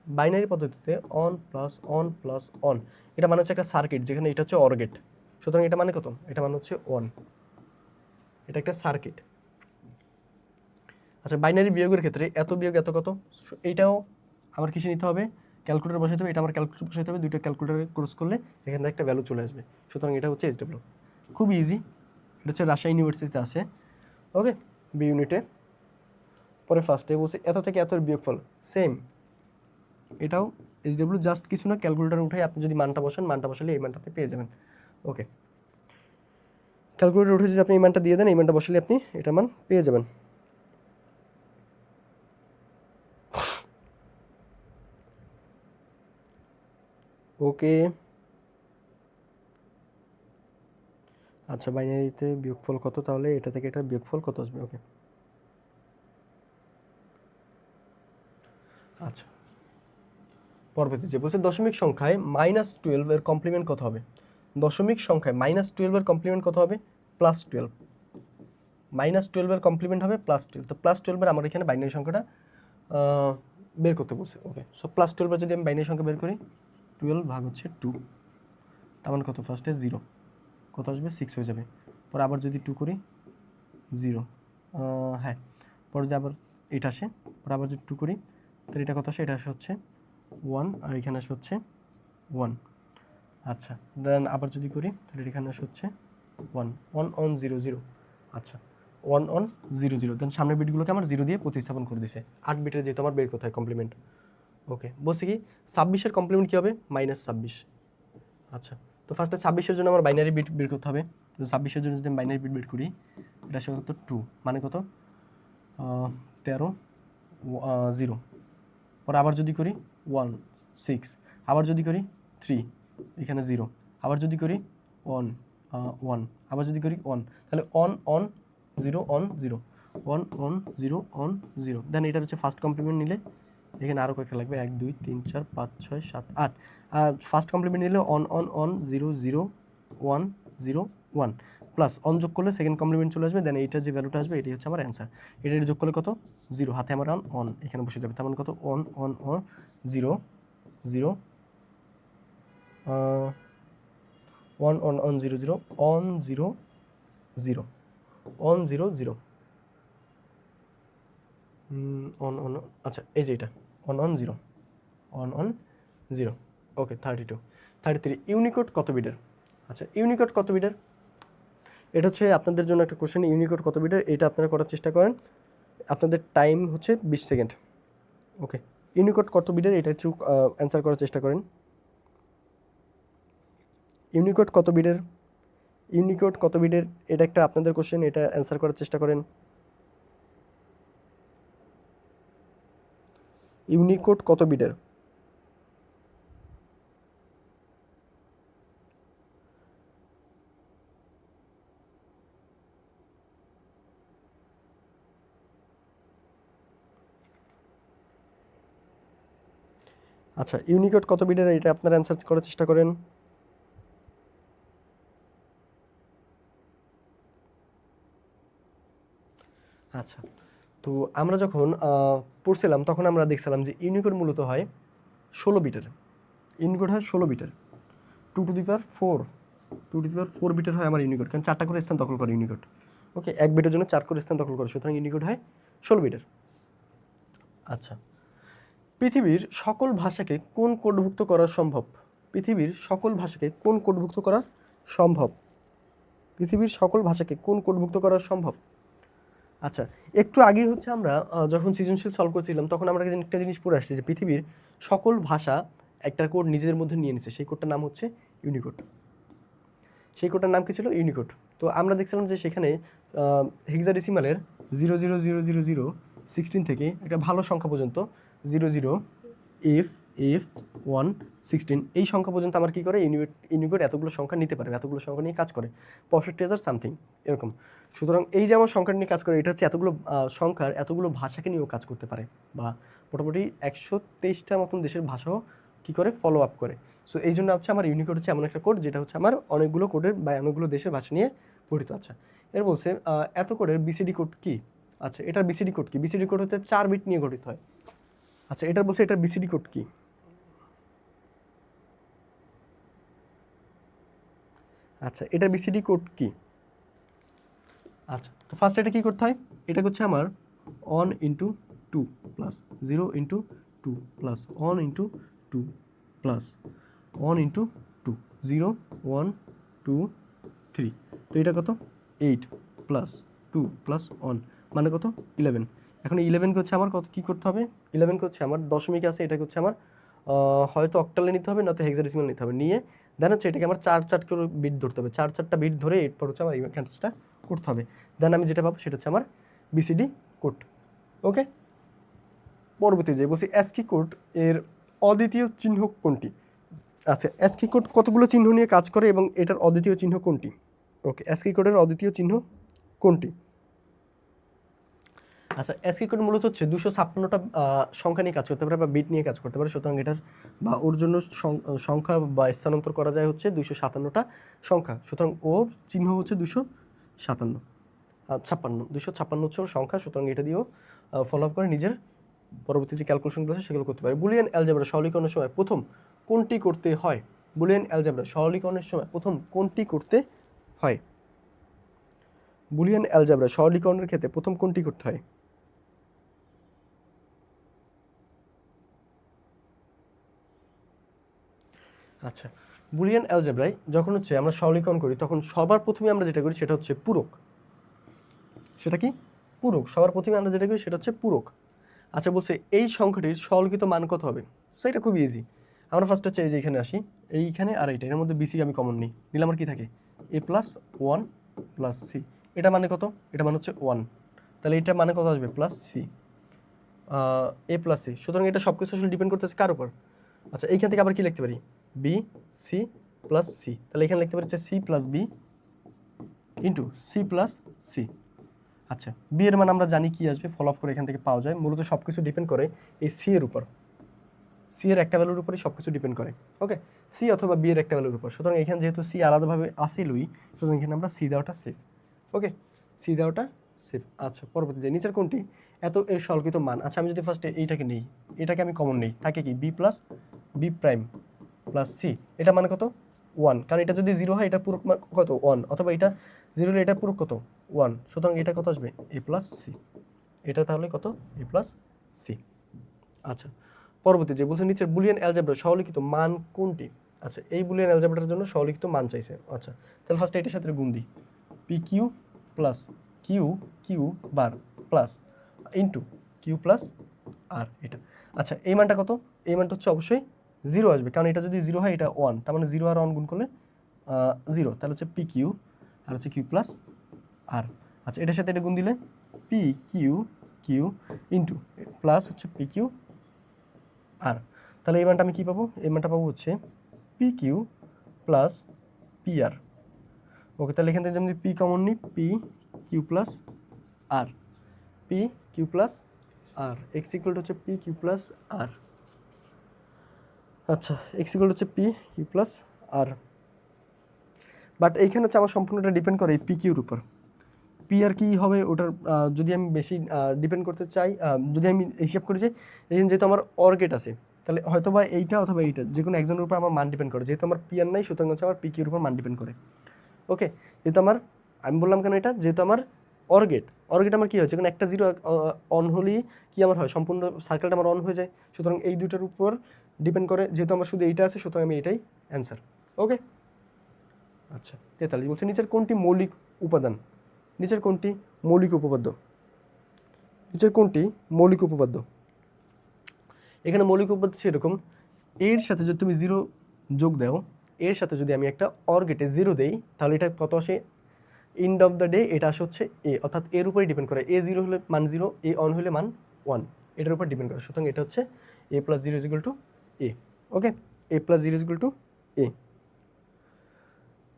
বাইনারি পদ্ধতিতে on plus on plus on, এটা মানে হচ্ছে একটা সার্কিট, যেখানে এটা হচ্ছে অর গেট, সুতরাং এটা মানে কত? এটা মানে হচ্ছে 1, এটা একটা সার্কিট। আচ্ছা বাইনারি বিয়োগের ক্ষেত্রে এত বিয়োগ এত কত, এইটাও আমার কিসে নিতে হবে? ক্যালকুলেটর বসাইতে হবে, এটা আমার ক্যালকুলেটর বসাইতে হবে, দুইটা ক্যালকুলেটরে ক্রস করলে এখানে একটা ভ্যালু চলে আসবে, সুতরাং এটা হচ্ছে এইচডব্লিউ। খুব ইজি, এটা হচ্ছে রাজশাহী ইউনিভার্সিটিতে আছে। ওকে, বি ইউনিটে পরে ফার্স্টে বলছে এত থেকে এত বিয়োগফল সেম, এটাও এইচডব্লিউ জাস্ট কিছু না, ক্যালকুলেটার উঠে আপনি যদি মানটা বসালে এই মানটা আপনি পেয়ে যাবেন। ওকে, ক্যালকুলেটার উঠে যদি আপনি এই মানটা দিয়ে দেন, এই মানটা বসালে আপনি এটা মান পেয়ে যাবেন। ওকে, আচ্ছা বাইনারিতে বিয়োগফল কত, তাহলে এটা থেকে এটার বিয়োগফল কত আসবে? ওকে, আচ্ছা পরবর্তী যে বলছে দশমিক সংখ্যায় -12 এর কমপ্লিমেন্ট কত হবে? দশমিক সংখ্যায় -12 এর কমপ্লিমেন্ট কত হবে? +12। -12 এর কমপ্লিমেন্ট হবে +12। তো +12 এর আমার এখানে বাইনারি সংখ্যাটা বের করতে বলছে। ওকে, সো +12 এর যদি আমি বাইনারি সংখ্যা বের করি, 12 ভাগ হচ্ছে 2, তার মানে কত? ফার্স্টে 0, কত আসবে? 6 হয়ে যাবে। পরে আবার যদি 2 করি 0, হ্যাঁ, পরে যদি আবার এটা আসে, পরে আবার যদি 2 করি তাহলে এটা কত আসে? এটা আসে হচ্ছে 1, আর এখানে আসে হচ্ছে 1। আচ্ছা, দেন আবার যদি করি তাহলে এখানে আসে হচ্ছে 1 1 1 0 0। আচ্ছা, 1 1 0 0, দেন সামনের বিটগুলোকে আমার 0 দিয়ে প্রতিস্থাপন করে দিছে। 8 বিটের যেহেতু আমার বের করতে হয় কমপ্লিমেন্ট। ওকে, বলছি কি 26-এর কমপ্লিমেন্ট কী হবে? -26। আচ্ছা, তো ফার্স্টে 26-এর জন্য আমার বাইনারি বিট বের করতে হবে। তো 26-এর জন্য যদি আমি বাইনারি বিট বের করি, এটা আসে কত? 2, মানে কত? 13 0। পরে আবার যদি করি 1 6, আবার যদি করি 3, এখানে 0, আবার যদি করি 1 1, আবার যদি করি 1, তাহলে 1 1 0 1 0 1 1 0 1 0। দেন এটা হচ্ছে ফার্স্ট কমপ্লিমেন্ট নিলে এখানে আরও কয়েকটা লাগবে, 1 2 3 4 5 6 7 8। ফার্স্ট কমপ্লিমেন্ট নিলে 1 1 1 0 0 1 0 1, প্লাস অন যোগ করলে সেকেন্ড কমপ্লিমেন্ট চলে আসবে। দেন এইটার যে ভ্যালুটা আসবে এটাই হচ্ছে আমার অ্যান্সার। এটা যোগ করলে কত? 0, হাতে আমার অন এখানে বসে যাবে, তার মানে কত? 1 1 1 0 0 1 1 1 0 0 1 0 0 1 0 0 অন অন, আচ্ছা এই যে এটা 1 1 0 1 1 0। ওকে, 32 33। ইউনিকোড কত বিটের? আচ্ছা, ইউনিকোড কত বিটের? এটা হচ্ছে আপনাদের জন্য একটা কোশ্চেন, ইউনিকোড কত বিটের, এটা আপনারা করার চেষ্টা করেন। আপনাদের টাইম হচ্ছে 20 সেকেন্ড। ওকে, ইউনিকোড কত বিটের এটা একটু অ্যান্সার করার চেষ্টা করেন। ইউনিকোড কত বিটের? ইউনিকোড কত বিটের, এটা একটা আপনাদের কোশ্চেন, এটা অ্যান্সার করার চেষ্টা করেন। ইউনিকোড কত বিটের? আচ্ছা, ইউনিকোড কত বিটের এটা আপনারা অ্যান্সার করার চেষ্টা করেন। আচ্ছা, তো আমরা যখন পড়ছিলাম তখন আমরা দেখছিলাম যে ইউনিকোড মূলত হয় 16 বিটের। ইউনিকোড হয় 16 বিটের, 2 to the power 4, 2 to the পাওয়ার 4 বিটের হয় আমার ইউনিকোড, কারণ 4টা করে স্থান দখল করে ইউনিকোড। ওকে, 1 বিটের জন্য 4 করে স্থান দখল করে, সুতরাং ইউনিকোড হয় 16 বিটের। আচ্ছা, পৃথিবীর সকল ভাষাকে কোন কোডভুক্ত করা সম্ভব? পৃথিবীর সকল ভাষাকে কোন কোডভুক্ত করা সম্ভব? পৃথিবীর সকল ভাষাকে কোন কোডভুক্ত করা সম্ভব? আচ্ছা, একটু আগেই হচ্ছে আমরা যখন সৃজনশীল সলভ করছিলাম তখন আমরা একটা জিনিস পড়ে আসছি যে পৃথিবীর সকল ভাষা একটা কোড নিজেদের মধ্যে নিয়ে নিচ্ছে, সেই কোডটার নাম হচ্ছে ইউনিকোড। সেই কোডটার নাম কি ছিল? ইউনিকোড। তো আমরা দেখছিলাম যে সেখানে হেক্সাডেসিমালের 0000016 থেকে একটা ভালো সংখ্যা পর্যন্ত 00F116 এই সংখ্যা পর্যন্ত আমার কী করে ইউনিকোড এতগুলো সংখ্যা নিতে পারে, এতগুলো সংখ্যা নিয়ে কাজ করে, 65,000 সামথিং এরকম। সুতরাং এই যে আমার সংখ্যা নিয়ে কাজ করে, এটা হচ্ছে এতগুলো সংখ্যার এতগুলো ভাষাকে নিয়েও কাজ করতে পারে, বা মোটামুটি 123টার মতন দেশের ভাষাও কী করে ফলো আপ করে। সো এই জন্য হচ্ছে আমার ইউনিকোড হচ্ছে এমন একটা কোড যেটা হচ্ছে আমার অনেকগুলো কোডের বা অনেকগুলো দেশের ভাষা নিয়ে গঠিত। আচ্ছা, এর বলছে এত কোডের বিসিডি কোড কি? আচ্ছা, এটার বিসিডি কোড কি? বিসিডি কোড হচ্ছে 4 বিট নিয়ে গঠিত হয়। আচ্ছা, এটার বলছে এটার বিসিডি কোড কি? আচ্ছা, এটার বিসিডি কোড কি? আচ্ছা, তো ফার্স্ট এটা কী করতে হয়? এটা হচ্ছে আমার 1 × 2 প্লাস 0 × 2 প্লাস 1 × 2 প্লাস 1 × 2 0 1 2 3। তো এটা কত? 8 প্লাস 2 প্লাস 1 মানে কত 11। এখন 11কে হচ্ছে আমার কত কী করতে হবে, 11কে হচ্ছে আমার দশমিক আছে, এটাকে হচ্ছে আমার হয়তো অক্টালে নিতে হবে, নয়তো হেক্সাডেসিমাল নিতে হবে, নিয়ে দেন হচ্ছে এটাকে আমার 4 করে বিট ধরতে হবে, 4টা বিট ধরে এরপর হচ্ছে আমার এই কাজটা করতে হবে। দেন আমি যেটা পাবো সেটা হচ্ছে আমার বিসিডি কোড। ওকে, পরবর্তী যে বলছি অ্যাস্কি কোড এর অদ্বিতীয় চিহ্ন কোনটি? আচ্ছা, অ্যাস্কি কোড কতগুলো চিহ্ন নিয়ে কাজ করে এবং এটার অদ্বিতীয় চিহ্ন কোনটি? ওকে, অ্যাস্কি কোডের অদ্বিতীয় চিহ্ন কোনটি? আচ্ছা, অ্যাস্কি কোড মূলত হচ্ছে 256টা সংখ্যা নিয়ে কাজ করতে পারে বা বিট নিয়ে কাজ করতে পারে, সুতরাং এটার বা ওর জন্য সংখ্যা বা স্থানান্তর করা যায় হচ্ছে 257টা সংখ্যা, সুতরাং ওর চিহ্ন হচ্ছে 256 256 হচ্ছে ওর সংখ্যা, সুতরাং এটা দিয়েও ফলো আপ করে নিজের পরবর্তী যে ক্যালকুলেশনগুলো আছে সেগুলো করতে পারে। বুলিয়ান অ্যালজেব্রা সরলীকরণের সময় প্রথম কোনটি করতে হয়? বুলিয়ান অ্যালজেব্রা সরলীকরণের সময় প্রথম কোনটি করতে হয়? বুলিয়ান অ্যালজেব্রা সরলীকরণের ক্ষেত্রে প্রথম কোনটি করতে হয়? আচ্ছা, বুলিয়ান অ্যালজেব্রায় যখন হচ্ছে আমরা সরলীকরণ করি তখন সবার প্রথমে আমরা যেটা করি সেটা হচ্ছে পূরক। সেটা কি? পূরক। সবার প্রথমে আমরা যেটা করি সেটা হচ্ছে পূরক। আচ্ছা, বলছে এই সংখ্যাটির সরলীকৃত মান কত হবে? সো এটা খুবই ইজি। আমরা ফার্স্ট হচ্ছে এই যে এখানে আসি, এইখানে আর এইটা, এর মধ্যে বিসি আমি কমন নিই, নিলে আমার কি থাকে এ প্লাস 1 প্লাস সি। এটা মানে কত? এটা মানে হচ্ছে 1, তাহলে এটা মানে কত আসবে প্লাস সি, এ প্লাস সি। সুতরাং এটা সব কিছু আসলে ডিপেন্ড করতেছে কার উপর? আচ্ছা, এইখান থেকে আবার কি লিখতে পারি বি সি প্লাস সি, তাহলে এখানে লিখতে পারি হচ্ছে C plus B into C plus C. আচ্ছা, বি এর মান আমরা জানি কি আসবে, ফলো আপ করে এখান থেকে পাওয়া যায়। মূলত সব কিছু ডিপেন্ড করে এই সি এর উপর, সি এর একটা ভ্যালুর উপরেই সব কিছু ডিপেন্ড করে। ওকে, সি অথবা বি এর একটা ভ্যালুর উপর, সুতরাং এখানে যেহেতু সি আলাদাভাবে আসিলই, সুতরাং এখানে আমরা সি দেওয়াটা সেফ। ওকে, সি দেওয়াটা সেফ। আচ্ছা, পরবর্তী যে নিচের কোনটি এত এর সরলীকৃত মান? আচ্ছা, আমি যদি ফার্স্টে এইটাকে নিই, এটাকে আমি কমন নিই, থাকে কি B plus B prime plus C. এটা মানে কত 1, কারণ এটা যদি 0 হয় এটা পূরক কত 1, অথবা এটা 0 হলে এটা পূরক কত 1, সুতরাং এটা কত আসবে এ প্লাস সি। এটা তাহলে কত এ প্লাস সি। আচ্ছা, পরবর্তী যে বলছে নিচের বুলিয়ান অ্যালজেব্রা সরলীকৃত মান কোনটি? আচ্ছা, এই বুলিয়ান অ্যালজেব্রাটার জন্য সরলীকৃত মান চাইছে। আচ্ছা, তাহলে ফার্স্টে এটার সাথে গুণ দিই, P Q plus Q Q bar plus into Q plus আর এটা। আচ্ছা, এই মানটা কত? এই মানটা হচ্ছে অবশ্যই 0 আসবে, কারণ এটা যদি 0 হয় এটা 1, তার মানে 0 আর 1 গুণ করলে 0, তাহলে হচ্ছে পি কিউ আর হচ্ছে কিউ প্লাস আর। আচ্ছা, এটার সাথে এটা গুণ দিলে P Q Q into plus হচ্ছে পি কিউ আর, তাহলে এই মানটা আমি কী পাবো? এই মানটা পাবো হচ্ছে P Q plus P R. Okay, তাহলে এখান থেকে যেমন পি কমন নিই, P Q plus R, P Q plus R, X equal হচ্ছে পি কিউ প্লাস আর। আচ্ছা, এক্স ইকুয়াল হচ্ছে P Q plus R, but এইখানে হচ্ছে আমার সম্পূর্ণটা ডিপেন্ড করে এই পি কিউর উপর। পি আর কি হবে ওটার যদি আমি বেশি ডিপেন্ড করতে চাই, যদি আমি হিসাব করি যে এখানে যেহেতু আমার অর গেট আছে, তাহলে হয়তো বা এইটা অথবা এইটা যে কোনো একজনের উপর আমার মান ডিপেন্ড করে। যেহেতু আমার পি আর নাই, সুতরাং হচ্ছে আমার পি কিউর উপর মান ডিপেন্ড করে। ওকে, যেহেতু আমার, আমি বললাম কেন এটা, যেহেতু আমার অর গেট আমার কী হচ্ছে, কারণ একটা 0 অন হলেই কি আমার হয়, সম্পূর্ণ সার্কেলটা আমার অন হয়ে যায়। সুতরাং এই দুইটার উপর ডিপেন্ড করে, যেহেতু আমার শুধু এইটা আছে, সুতরাং আমি এটাই অ্যান্সার। ওকে, আচ্ছা, 43 বলছে নিচের কোনটি মৌলিক উপাদান? নিচের কোনটি মৌলিক উপপাদ্য? নিচের কোনটি মৌলিক উপপাদ্য? এখানে মৌলিক উপপাদ্য হচ্ছে এরকম, এর সাথে যদি তুমি 0 যোগ দাও, এর সাথে যদি আমি একটা অর গেটে 0 দেই, তাহলে এটা কত আসে এন্ড অফ দ্য ডে? এটা আসে হচ্ছে এ, অর্থাৎ এর উপরে ডিপেন্ড করে। এ 0 হলে মান 0, এ অন হলে মান 1, এটার উপর ডিপেন্ড করে। সুতরাং এটা হচ্ছে A plus 0 is equal to A. Okay, A plus 0 is equal to A.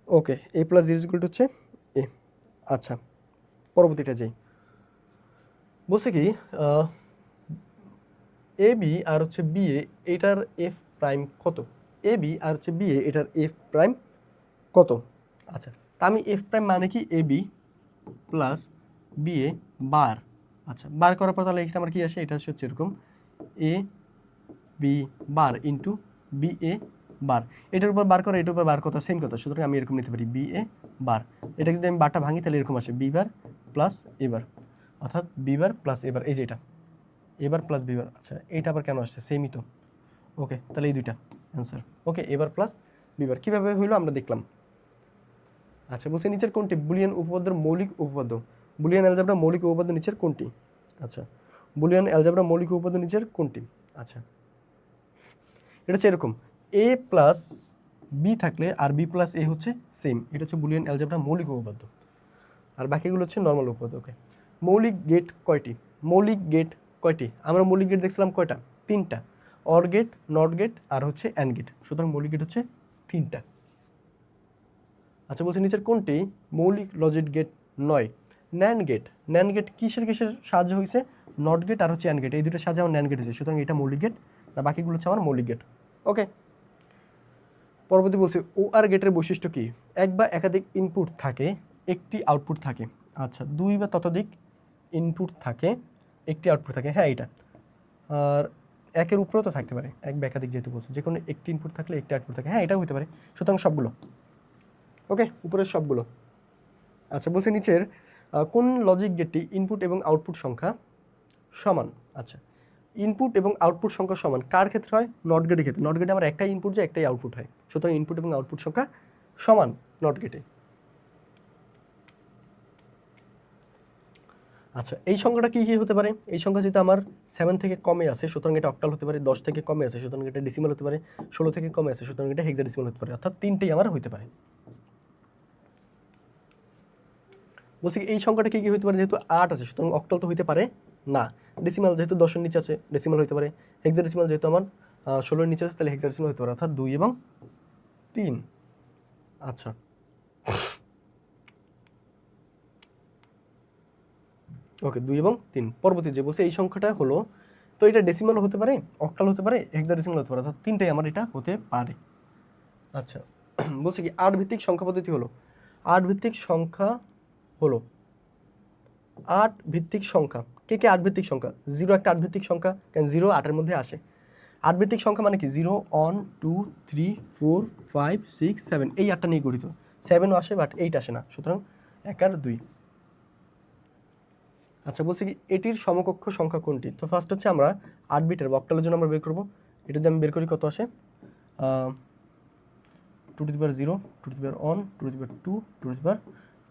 Okay, A plus 0 is equal to হচ্ছে এ। আচ্ছা, পরবর্তীটা যাই। বলছে কি এ বি আর হচ্ছে বি এ, এটার এফ প্রাইম কত? এ বি আর হচ্ছে বি এ, এটার এফ প্রাইম কত? আচ্ছা, তা আমি এফ প্রাইম মানে কি A B plus B A বার। আচ্ছা, বার করার পর তাহলে এখানে আমার কি আসে, এটা হচ্ছে এরকম A B bar into B A বার। এটার উপর বার করা, এটার উপর বার কথা সেম কথা, সুতরাং আমি এরকম নিতে পারি বি এ বার। এটা যদি আমি বারটা ভাঙি তাহলে এরকম আসে বি বার প্লাস এ বার, অর্থাৎ বি বার প্লাস এ বার, এই যে এটা এবার প্লাস বিবার। আচ্ছা, এইটা আবার কেন আসছে, সেমই তো। ওকে, তাহলে এই দুইটা অ্যান্সার। ওকে, এবার প্লাস বিবার কীভাবে হইলো আমরা দেখলাম। আচ্ছা, বলছে নিচের কোনটি বুলিয়ান উপপাদ্যের মৌলিক উপপাদ্য? বুলিয়ান অ্যালজেব্রা মৌলিক উপপাদ্য নিচের কোনটি? আচ্ছা, বুলিয়ান অ্যালজেব্রা মৌলিক উপপাদ্য নিচের কোনটি? আচ্ছা, এটা হচ্ছে এরকম, এ প্লাস বি থাকলে আর বি প্লাস এ হচ্ছে সেম, এটা হচ্ছে বুলিয়ান অ্যালজেব্রা মৌলিক উপপাদ্য, আর বাকিগুলো হচ্ছে নর্মাল উপপাদ্য। ওকে, মৌলিক গেট কয়টি? মৌলিক গেট কয়টি? আমরা মৌলিক গেট দেখছিলাম কয়টা? 3টা, অর গেট, নট গেট আর হচ্ছে অ্যান্ড গেট। সুতরাং মৌলিক গেট হচ্ছে 3টা। আচ্ছা, বলছে নিচের কোনটি মৌলিক লজিক গেট নয়? NAND gate. ন্যান্ড গেট কিসের কিসের সাহায্যে হয়েছে? নট গেট আর হচ্ছে অ্যান্ড গেট, এই দুটো সাহায্যে আমার ন্যান্ড গেট হয়েছে। সুতরাং এটা মৌলিক গেট, না বাকিগুলো হচ্ছে আমার মৌলিক গেট। ওকে, পরবর্তী বলছে ও আর গেটের বৈশিষ্ট্য কি? এক বা একাধিক ইনপুট থাকে, একটি আউটপুট থাকে। আচ্ছা, 2 বা ততোধিক ইনপুট থাকে, একটি আউটপুট থাকে, হ্যাঁ এটা। আর একের উপরেও তো থাকতে পারে, এক বা একাধিক, যেহেতু বলছে যে কোনো একটি ইনপুট থাকলে একটি আউটপুট থাকে, হ্যাঁ এটাও হতে পারে। সুতরাং সবগুলো। ওকে, উপরের সবগুলো। আচ্ছা, বলছে নিচের কোন লজিক গেটটি ইনপুট এবং আউটপুট সংখ্যা সমান? আচ্ছা, ইনপুট এবং আউটপুট সংখ্যা সমান কার ক্ষেত্রে হয়? নট গেটের ক্ষেত্রে। নট গেটে আমার একটাই ইনপুট যায়, একটাই আউটপুট হয়। সুতরাং ইনপুট এবং আউটপুট সংখ্যা সমান নট গেটে। আচ্ছা, এই সংখ্যাটা কী কী হতে পারে? এই সংখ্যা যেহেতু আমার 7 থেকে কমে আছে, সুতরাং এটা অক্টাল হতে পারে। 10 থেকে কমে আছে, সুতরাং এটা ডেসিমাল হতে পারে। 16 থেকে কমে আছে, সুতরাং এটা হেক্সাডেসিমাল হতে পারে। অর্থাৎ 3টেই আমার হতে পারে। বলছি এই সংখ্যাটা কী কী হতে পারে? যেহেতু 8 আছে, সুতরাং অক্টাল তো হইতে পারে না। ডেসিমাল যেহেতু 10-এর নিচে আছে, ডেসিমাল হতে পারে। হেক্সাডেসিমাল যেহেতু আমার 16-এর নিচে আছে, তাহলে হেক্সাডেসিমাল হতে পারে, অর্থাৎ 2 এবং 3। আচ্ছা, ওকে, 2 এবং 3। পরবর্তী যে বলছে এই সংখ্যাটা হলো, তো এটা ডেসিমাল হতে পারে, অক্টাল হতে পারে, হেক্সাডেসিমাল হতে পারে, অর্থাৎ 3টাই আমার এটা হতে পারে। আচ্ছা, বলছে কি 8 ভিত্তিক সংখ্যা পদ্ধতি হলো? 8 ভিত্তিক সংখ্যা হলো 8 ভিত্তিক সংখ্যা। কে কে 8 ভিত্তিক সংখ্যা? 0 একটা 8 ভিত্তিক সংখ্যা, কারণ 0 8-এর মধ্যে আসে। 8 ভিত্তিক সংখ্যা মানে কি? 0 1 2 3 4 5 6 7, এই 8টা নিয়ে গঠিত। 7ও আসে বাট 8 আসে না, সুতরাং 1 আর 2। আচ্ছা, বলছি কি এটির সমকক্ষ সংখ্যা কোনটি? তো ফার্স্ট হচ্ছে আমরা 8 বিটের অক্টালের জন্য আমরা বের করব। এটা যদি আমি বের করি কত আসে? 2 to the power 0, 2 to the power 1, 2 to the power 2, 2 to the power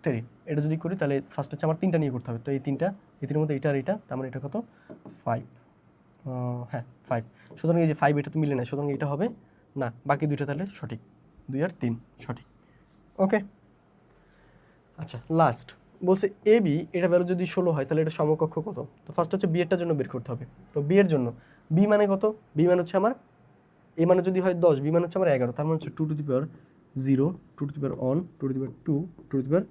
3। এটা যদি করি তাহলে ফার্স্ট হচ্ছে আমার 3টা নিয়ে করতে হবে। তো এই 3টা, এই 3-এর মধ্যে এটা আর এটা, তার মানে এটা কত? 5। হ্যাঁ 5। সুতরাং এই যে 5 এটা তো মিলে না, সুতরাং এটা হবে না। বাকি দুইটা তাহলে সঠিক, 2 আর 3 সঠিক। ওকে, আচ্ছা লাস্ট বলছে এ বি, এটা ভ্যালু যদি 16 হয় তাহলে এটা সমকক্ষ কত? তো ফার্স্ট হচ্ছে বি এরটার জন্য বের করতে হবে। তো বি এর জন্য বি মানে কত? বি মানে হচ্ছে আমার, এ মানে যদি হয় 10, বি মানে হচ্ছে আমার 11, তার মানে হচ্ছে 2 to the power 0, 2 to the power 1, 2 to the power 2, 2 to the power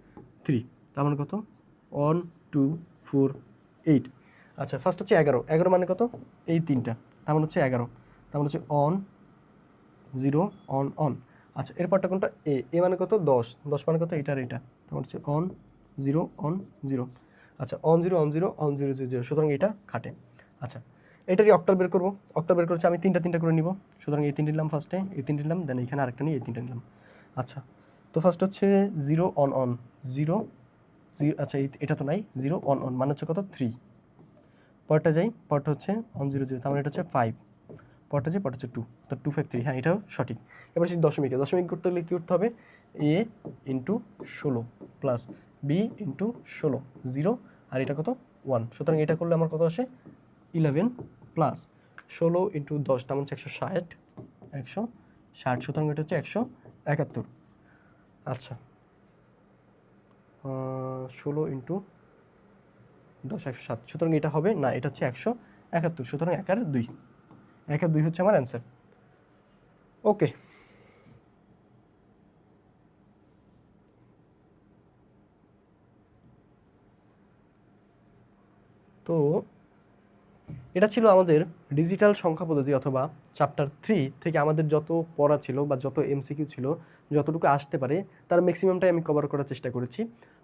3, তার মানে কত? 1 2 4 8। আচ্ছা, ফার্স্ট হচ্ছে 11, 11 মানে কত? এই 3টা, তার মানে হচ্ছে 11, তার মানে হচ্ছে 1 0 1 1। আচ্ছা, এরপরটা কোনটা? এ, এ মানে কত? 10, 10 মানে কত? এটা আর এটা, তার মানে হচ্ছে 1 0 1 0। আচ্ছা, 1 0 1 0 1 0 0 0, সুতরাং এটা খাটে। আচ্ছা, এটারই অক্টাল বের করবো। অক্টাল বের করেছে আমি 3টা করে নিব। সুতরাং এই 3টে নিলাম ফার্স্টে, এই 3টে নিলাম, দেন এখানে আরেকটা নিয়ে এই 3টা নিলাম। আচ্ছা, তো ফার্স্ট হচ্ছে 0 1 1 0 0। আচ্ছা, এটা তো নাই, 0 1 1 মানে হচ্ছে কত? 3। পরটা যাই, পরটা হচ্ছে 1 0 0, তার মানে এটা হচ্ছে 5। পরটা যে, পরটা হচ্ছে 2, তো 2 5 3, হ্যাঁ এটাও সঠিক। এবার সেই দশমিকে, দশমিক করতে হলে কী করতে হবে? a into 16 plus b into 16, 0 আর এটা কত? 1। সুতরাং এটা করলে আমার কত আসে? 11 প্লাস 16 ইন্টু 10, তার মানে হচ্ছে 160, 160, সুতরাং এটা হচ্ছে 171। আচ্ছা, 16 ইন্টু 10 107, সুতরাং এটা হবে না, এটা হচ্ছে 171, সুতরাং 1 আর 2, 1 আর 2 হচ্ছে আমার অ্যান্সার। ওকে, তো এটা ছিল আমাদের ডিজিটাল সংখ্যা পদ্ধতি অথবা চ্যাপ্টার 3 থেকে আমাদের যত পড়া ছিল বা যত এমসিকিউ ছিল, যতটুকু আসতে পারে তার ম্যাক্সিমামটাই আমি কভার করার চেষ্টা করেছি।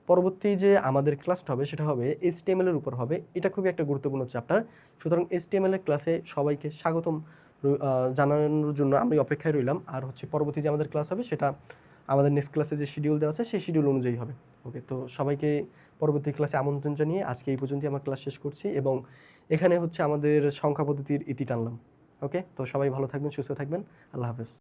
পরবর্তী যে আমাদের ক্লাসটা হবে সেটা হবে HTML এর উপর হবে। এটা খুবই একটা গুরুত্বপূর্ণ চ্যাপ্টার, সুতরাং HTML এর ক্লাসে সবাইকে স্বাগতম জানানোর জন্য আমি অপেক্ষায় রইলাম। আর হচ্ছে পরবর্তী যে আমাদের ক্লাস হবে সেটা আমাদের নেক্সট ক্লাসে যে শিডিউল দেওয়া আছে সেই শিডিউল অনুযায়ী হবে। ওকে, তো সবাইকে পরবর্তী ক্লাসে আমন্ত্রণ জানিয়ে আজকে এই পর্যন্তই আমার ক্লাস শেষ করছি এবং এখানে হচ্ছে আমাদের সংখ্যা পদ্ধতির ইতি টানলাম। ওকে, তো সবাই ভালো থাকবেন, সুস্থ থাকবেন, আল্লাহ হাফেজ।